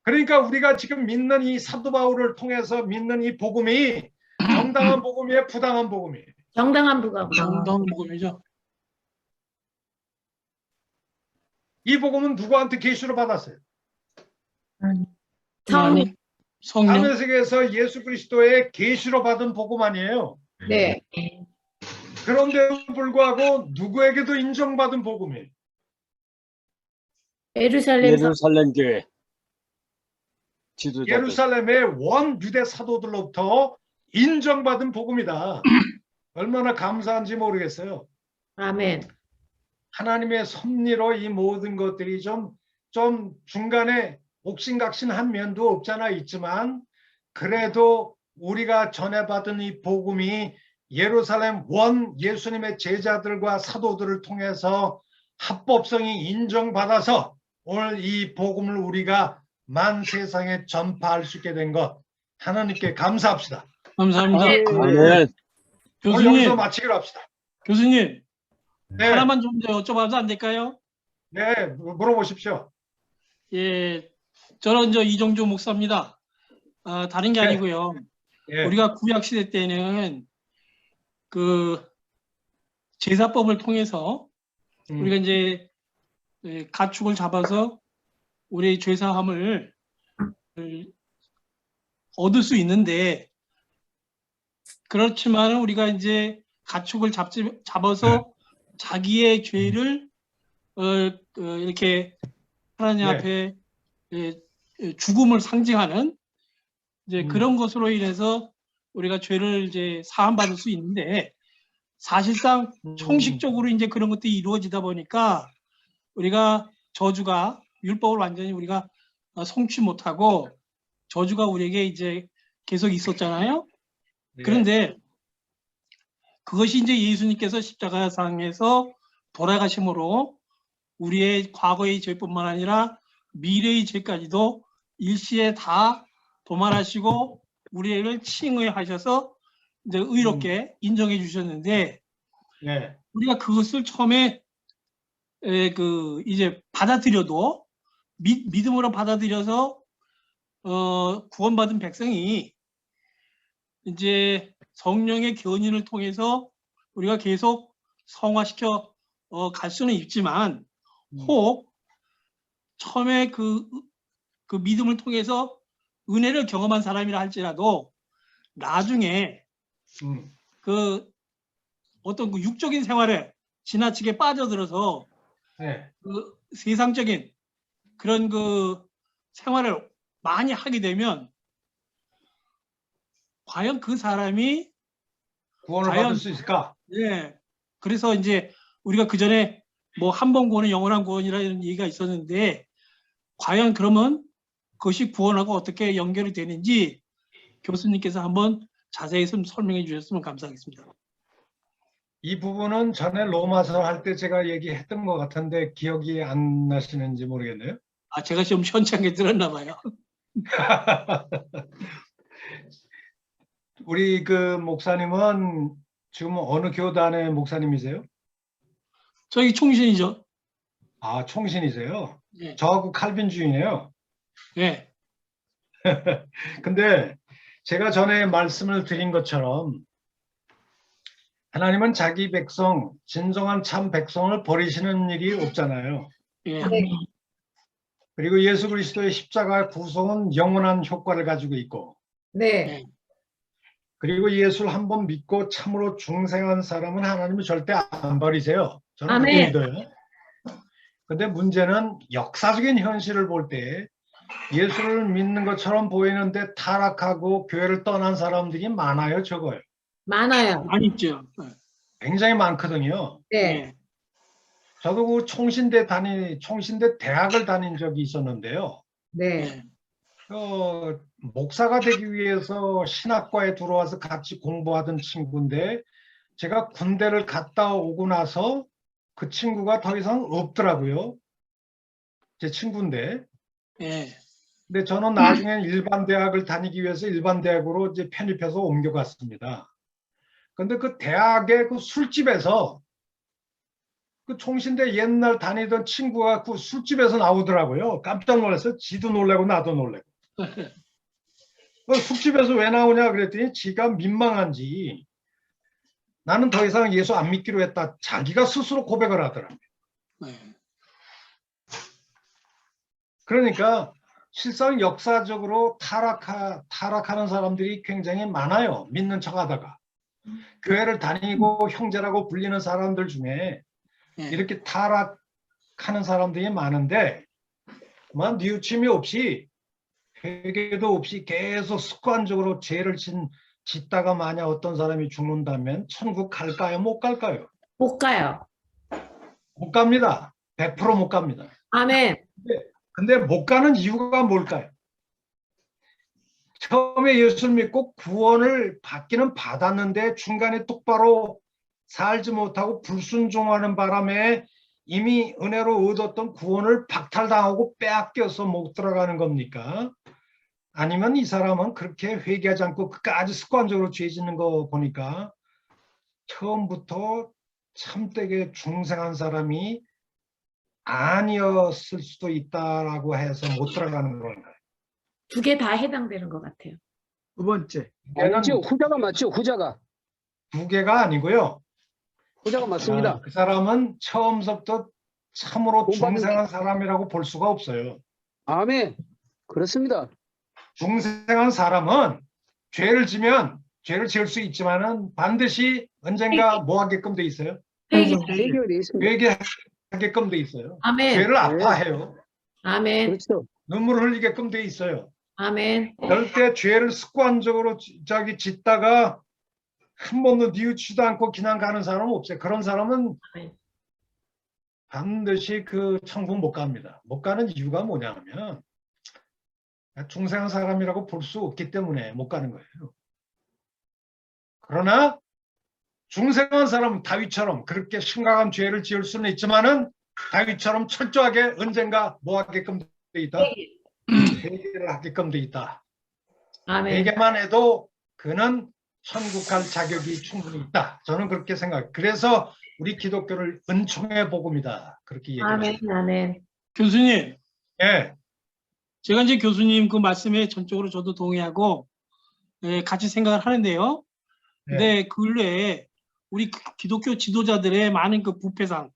그러니까 우리가 지금 믿는 이 사도 바울을 통해서 믿는 이 복음이 정당한 복음이에요? 부당한 복음이에요? 정당한 부가. 정당 복음이죠. 이 복음은 누구한테 계시로 받았어요? 성령. 성령. 다메섹에서 예수 그리스도의 계시로 받은 복음 아니에요? 네. 그런데도 불구하고 누구에게도 인정받은 복음이에요. 예루살렘 교회. 지도자들. 예루살렘의 원 유대 사도들로부터 인정받은 복음이다. 얼마나 감사한지 모르겠어요. 아멘. 하나님의 섭리로 이 모든 것들이 좀 중간에 옥신각신한 면도 없잖아 있지만 그래도 우리가 전해받은 이 복음이 예루살렘 원 예수님의 제자들과 사도들을 통해서 합법성이 인정받아서 오늘 이 복음을 우리가 만 세상에 전파할 수 있게 된 것 하나님께 감사합시다. 감사합니다. 아멘. 오늘 여기서 마치기로 합시다. 교수님, 네, 하나만 좀 여쭤봐도 안 될까요? 네, 물어보십시오. 예, 저는 이종주 목사입니다. 다른 게 네. 아니고요. 예. 우리가 구약 시대 때는 그 제사법을 통해서 우리가 이제 가축을 잡아서 우리의 죄사함을 얻을 수 있는데 그렇지만 우리가 이제 가축을 잡아서 자기의 죄를 이렇게 하나님 앞에 죽음을 상징하는 이제 그런 것으로 인해서 우리가 죄를 이제 사함받을 수 있는데 사실상 총식적으로 이제 그런 것들이 이루어지다 보니까 우리가 저주가 율법을 완전히 우리가 성취 못하고 저주가 우리에게 이제 계속 있었잖아요. 네. 그런데 그것이 이제 예수님께서 십자가상에서 돌아가심으로 우리의 과거의 죄뿐만 아니라 미래의 죄까지도 일시에 다 도말하시고 우리를 칭의하셔서 이제 의롭게 인정해 주셨는데 예. 우리가 그것을 처음에 이제 받아들여도 믿음으로 받아들여서 구원받은 백성이 이제 성령의 견인을 통해서 우리가 계속 성화시켜 갈 수는 있지만 혹 처음에 그 믿음을 통해서 은혜를 경험한 사람이라 할지라도 나중에 그 어떤 그 육적인 생활에 지나치게 빠져들어서 네. 그 세상적인 그런 그 생활을 많이 하게 되면 과연 그 사람이 구원을 받을 수 있을까? 예. 그래서 이제 우리가 그 전에 뭐 한 번 구원은 영원한 구원이라는 얘기가 있었는데 과연 그러면 그것이 구원하고 어떻게 연결이 되는지 교수님께서 한번 자세히 좀 설명해 주셨으면 감사하겠습니다. 이 부분은 전에 로마서 할 때 제가 얘기했던 것 같은데 기억이 안 나시는지 모르겠네요. 아, 제가 좀 현창하게 들었나 봐요. 우리 그 목사님은 지금 어느 교단의 목사님이세요? 저희 총신이죠. 아, 총신이세요? 예. 저하고 칼빈주의네요. 예. 근데 제가 전에 말씀을 드린 것처럼 하나님은 자기 백성, 진정한 참 백성을 버리시는 일이 없잖아요. 예. 그리고 예수 그리스도의 십자가 구속은 영원한 효과를 가지고 있고, 네. 그리고 예수를 한번 믿고 참으로 중생한 사람은 하나님은 절대 안 버리세요. 저는 그렇게 아멘. 믿어요. 근데 문제는 역사적인 현실을 볼 때 예수를 믿는 것처럼 보이는데 타락하고 교회를 떠난 사람들이 많아요, 적어요. 많아요. 많이 있죠. 굉장히 많거든요. 네. 예. 저도 그 총신대 대학을 다닌 적이 있었는데요. 네. 예. 목사가 되기 위해서 신학과에 들어와서 같이 공부하던 친구인데 제가 군대를 갔다 오고 나서 그 친구가 더 이상 없더라고요. 제 친구인데. 예. 근데 저는 나중에 일반 대학을 다니기 위해서 일반 대학으로 이제 편입해서 옮겨갔습니다. 근데 그 대학의 그 술집에서 그 총신대 옛날 다니던 친구가 그 술집에서 나오더라고요. 깜짝 놀랐어요. 지도 놀래고 나도 놀래고. 술집에서 왜 나오냐 그랬더니 지가 민망한지 나는 더 이상 예수 안 믿기로 했다. 자기가 스스로 고백을 하더라고요. 예. 그러니까 실상 역사적으로 타락하는 사람들이 굉장히 많아요. 믿는 척하다가. 교회를 다니고 형제라고 불리는 사람들 중에 예. 이렇게 타락하는 사람들이 많은데 뉘우침이 없이 회개도 없이 계속 습관적으로 죄를 짓다가 만약 어떤 사람이 죽는다면 천국 갈까요? 못 갈까요? 못 가요. 못 갑니다. 100% 못 갑니다. 아멘. 근데 못 가는 이유가 뭘까요? 처음에 예수를 믿고 구원을 받기는 받았는데 중간에 똑바로 살지 못하고 불순종하는 바람에 이미 은혜로 얻었던 구원을 박탈당하고 빼앗겨서 못 들어가는 겁니까? 아니면 이 사람은 그렇게 회개하지 않고 끝까지 습관적으로 죄 짓는 거 보니까 처음부터 참되게 중생한 사람이 아니었을 수도 있다라고 해서 못 들어가는 건가요? 두 개 다 해당되는 것 같아요. 두 번째. 아니죠. 후자가 맞죠. 후자가. 두 개가 아니고요. 후자가 맞습니다. 그 사람은 처음부터 참으로 공부하는 중생한 사람이라고 볼 수가 없어요. 아멘. 그렇습니다. 중생한 사람은 죄를 지면 죄를 지을 수 있지만은 반드시 언젠가 뭐 하게끔 돼 있어요? 해결되어 있습니다. 회개하게끔 돼 있어요. 아멘. 죄를 아파해요. 아멘. 그렇죠. 눈물을 흘리게끔 돼 있어요. 아멘. 절대 죄를 습관적으로 자기 짓다가 한 번도 뉘우치지도 않고 그냥 가는 사람은 없어요. 그런 사람은 반드시 그 천국 못 갑니다. 못 가는 이유가 뭐냐면 중생한 사람이라고 볼 수 없기 때문에 못 가는 거예요. 그러나 중생한 사람은 다윗처럼 그렇게 심각한 죄를 지을 수는 있지만은 다윗처럼 철저하게 언젠가 뭐 하게끔 돼 있다. 회개를 하게끔 돼 있다. 아멘. 회개만 해도 그는 천국 갈 자격이 충분히 있다. 저는 그렇게 생각해요. 그래서 우리 기독교를 은총의 복음이다. 그렇게 얘기해요. 아멘. 아멘. 교수님, 예. 제가 이제 교수님 그 말씀에 전적으로 저도 동의하고 같이 생각을 하는데요. 근데 근래에 우리 기독교 지도자들의 많은 그 부패상,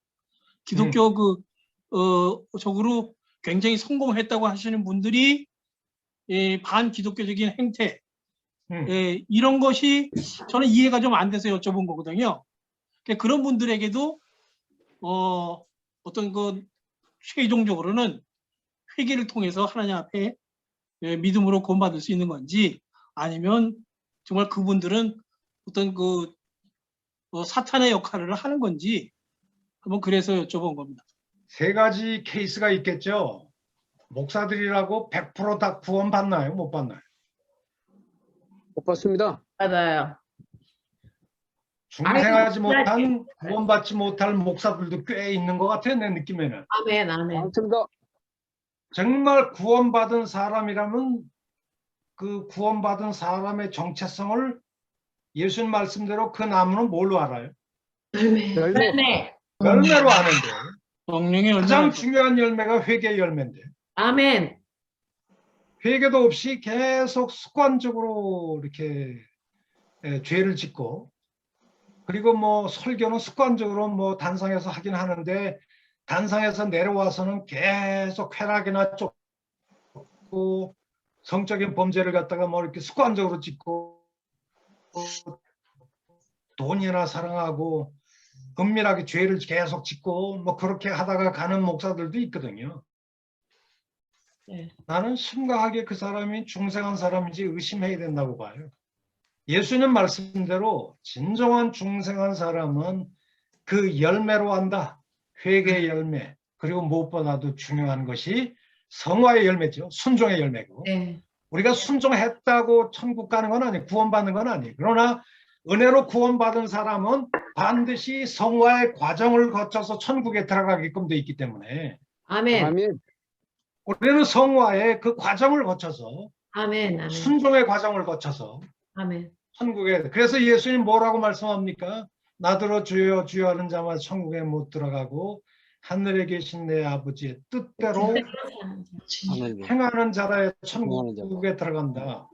기독교 적으로 굉장히 성공했다고 하시는 분들이 반기독교적인 행태, 이런 것이 저는 이해가 좀 안 돼서 여쭤본 거거든요. 그런 분들에게도 어떤 그 최종적으로는 회개를 통해서 하나님 앞에 믿음으로 구원받을 수 있는 건지, 아니면 정말 그분들은 어떤 그 사탄의 역할을 하는 건지 한번 그래서 여쭤본 겁니다. 세 가지 케이스가 있겠죠. 목사들이라고 100% 다 구원받나요? 못 받나요? 못 봤습니다. 받아요. 중생하지 못한, 구원받지 못할 목사들도 꽤 있는 것 같아요. 내 느낌에는. 아멘. 아멘. 맞습니다. 정말 구원받은 사람이라면 그 구원받은 사람의 정체성을 예수님 말씀대로 그 나무는 뭘로 알아요? 열매. 열매로 아는데 성령의 가장 중요한 열매가 회개 열매인데 아멘. 회개도 없이 계속 습관적으로 이렇게 죄를 짓고, 그리고 뭐 설교는 습관적으로 뭐 단상에서 하긴 하는데 단상에서 내려와서는 계속 쾌락이나 쫓고 성적인 범죄를 갖다가 뭐 이렇게 습관적으로 짓고 돈이나 사랑하고 은밀하게 죄를 계속 짓고 뭐 그렇게 하다가 가는 목사들도 있거든요. 네. 나는 심각하게 그 사람이 중생한 사람인지 의심해야 된다고 봐요. 예수님 말씀대로 진정한 중생한 사람은 그 열매로 한다. 회개의 열매, 그리고 무엇보다도 중요한 것이 성화의 열매죠. 순종의 열매고. 네. 우리가 순종했다고 천국 가는 건 아니에요. 구원받는 건 아니에요. 그러나 은혜로 구원받은 사람은 반드시 성화의 과정을 거쳐서 천국에 들어가게끔 돼 있기 때문에 아멘. 아멘. 우리는 성화의 그 과정을 거쳐서 아멘. 아멘. 순종의 과정을 거쳐서 아멘. 천국에, 그래서 예수님 뭐라고 말씀합니까? 나더러 주여 주여 하는 자마다 천국에 못 들어가고 하늘에 계신 내 아버지의 뜻대로 행하는 자라야 천국에 들어간다.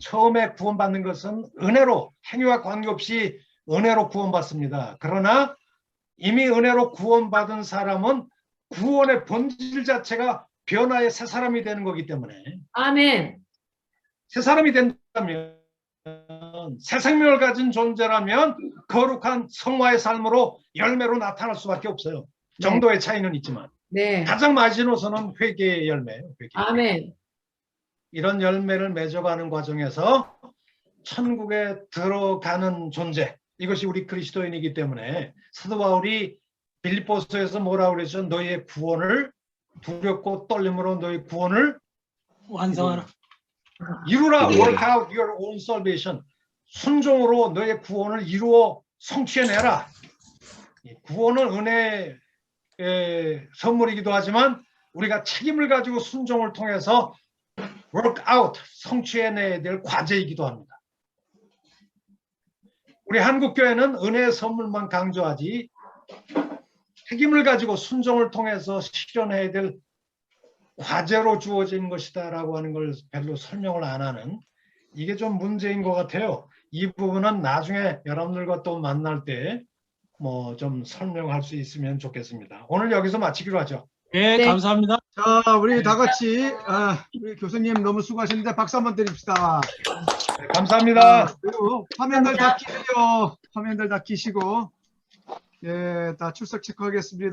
처음에 구원받는 것은 은혜로, 행위와 관계없이 은혜로 구원받습니다. 그러나 이미 은혜로 구원받은 사람은 구원의 본질 자체가 변화의 새 사람이 되는 거기 때문에 아멘. 새 사람이 된다면, 새 생명을 가진 존재라면 거룩한 성화의 삶으로 열매로 나타날 수밖에 없어요. 정도의 차이는 있지만 네. 가장 마지노선은 회개의 열매예요. 회개. 아멘. 이런 열매를 맺어가는 과정에서 천국에 들어가는 존재, 이것이 우리 그리스도인이기 때문에 사도 바울이 빌립보서에서 뭐라고 그랬죠? 너희의 구원을 두렵고 떨림으로 너희 구원을 완성하라. 이루라. Work out your own salvation. 순종으로 너의 구원을 이루어 성취해내라. 구원은 은혜의 선물이기도 하지만 우리가 책임을 가지고 순종을 통해서 work out, 성취해내야 될 과제이기도 합니다. 우리 한국교회는 은혜의 선물만 강조하지 책임을 가지고 순종을 통해서 실현해야 될 과제로 주어진 것이다라고 하는 걸 별로 설명을 안 하는, 이게 좀 문제인 것 같아요. 이 부분은 나중에 여러분들과 또 만날 때 뭐 좀 설명할 수 있으면 좋겠습니다. 오늘 여기서 마치기로 하죠. 네, 감사합니다. 자, 우리 다 같이 우리 교수님 너무 수고하셨는데 박수 한번 드립시다. 네, 감사합니다. 그리고 화면들 다 끼세요. 화면들 다 끼시고 다 출석 체크하겠습니다.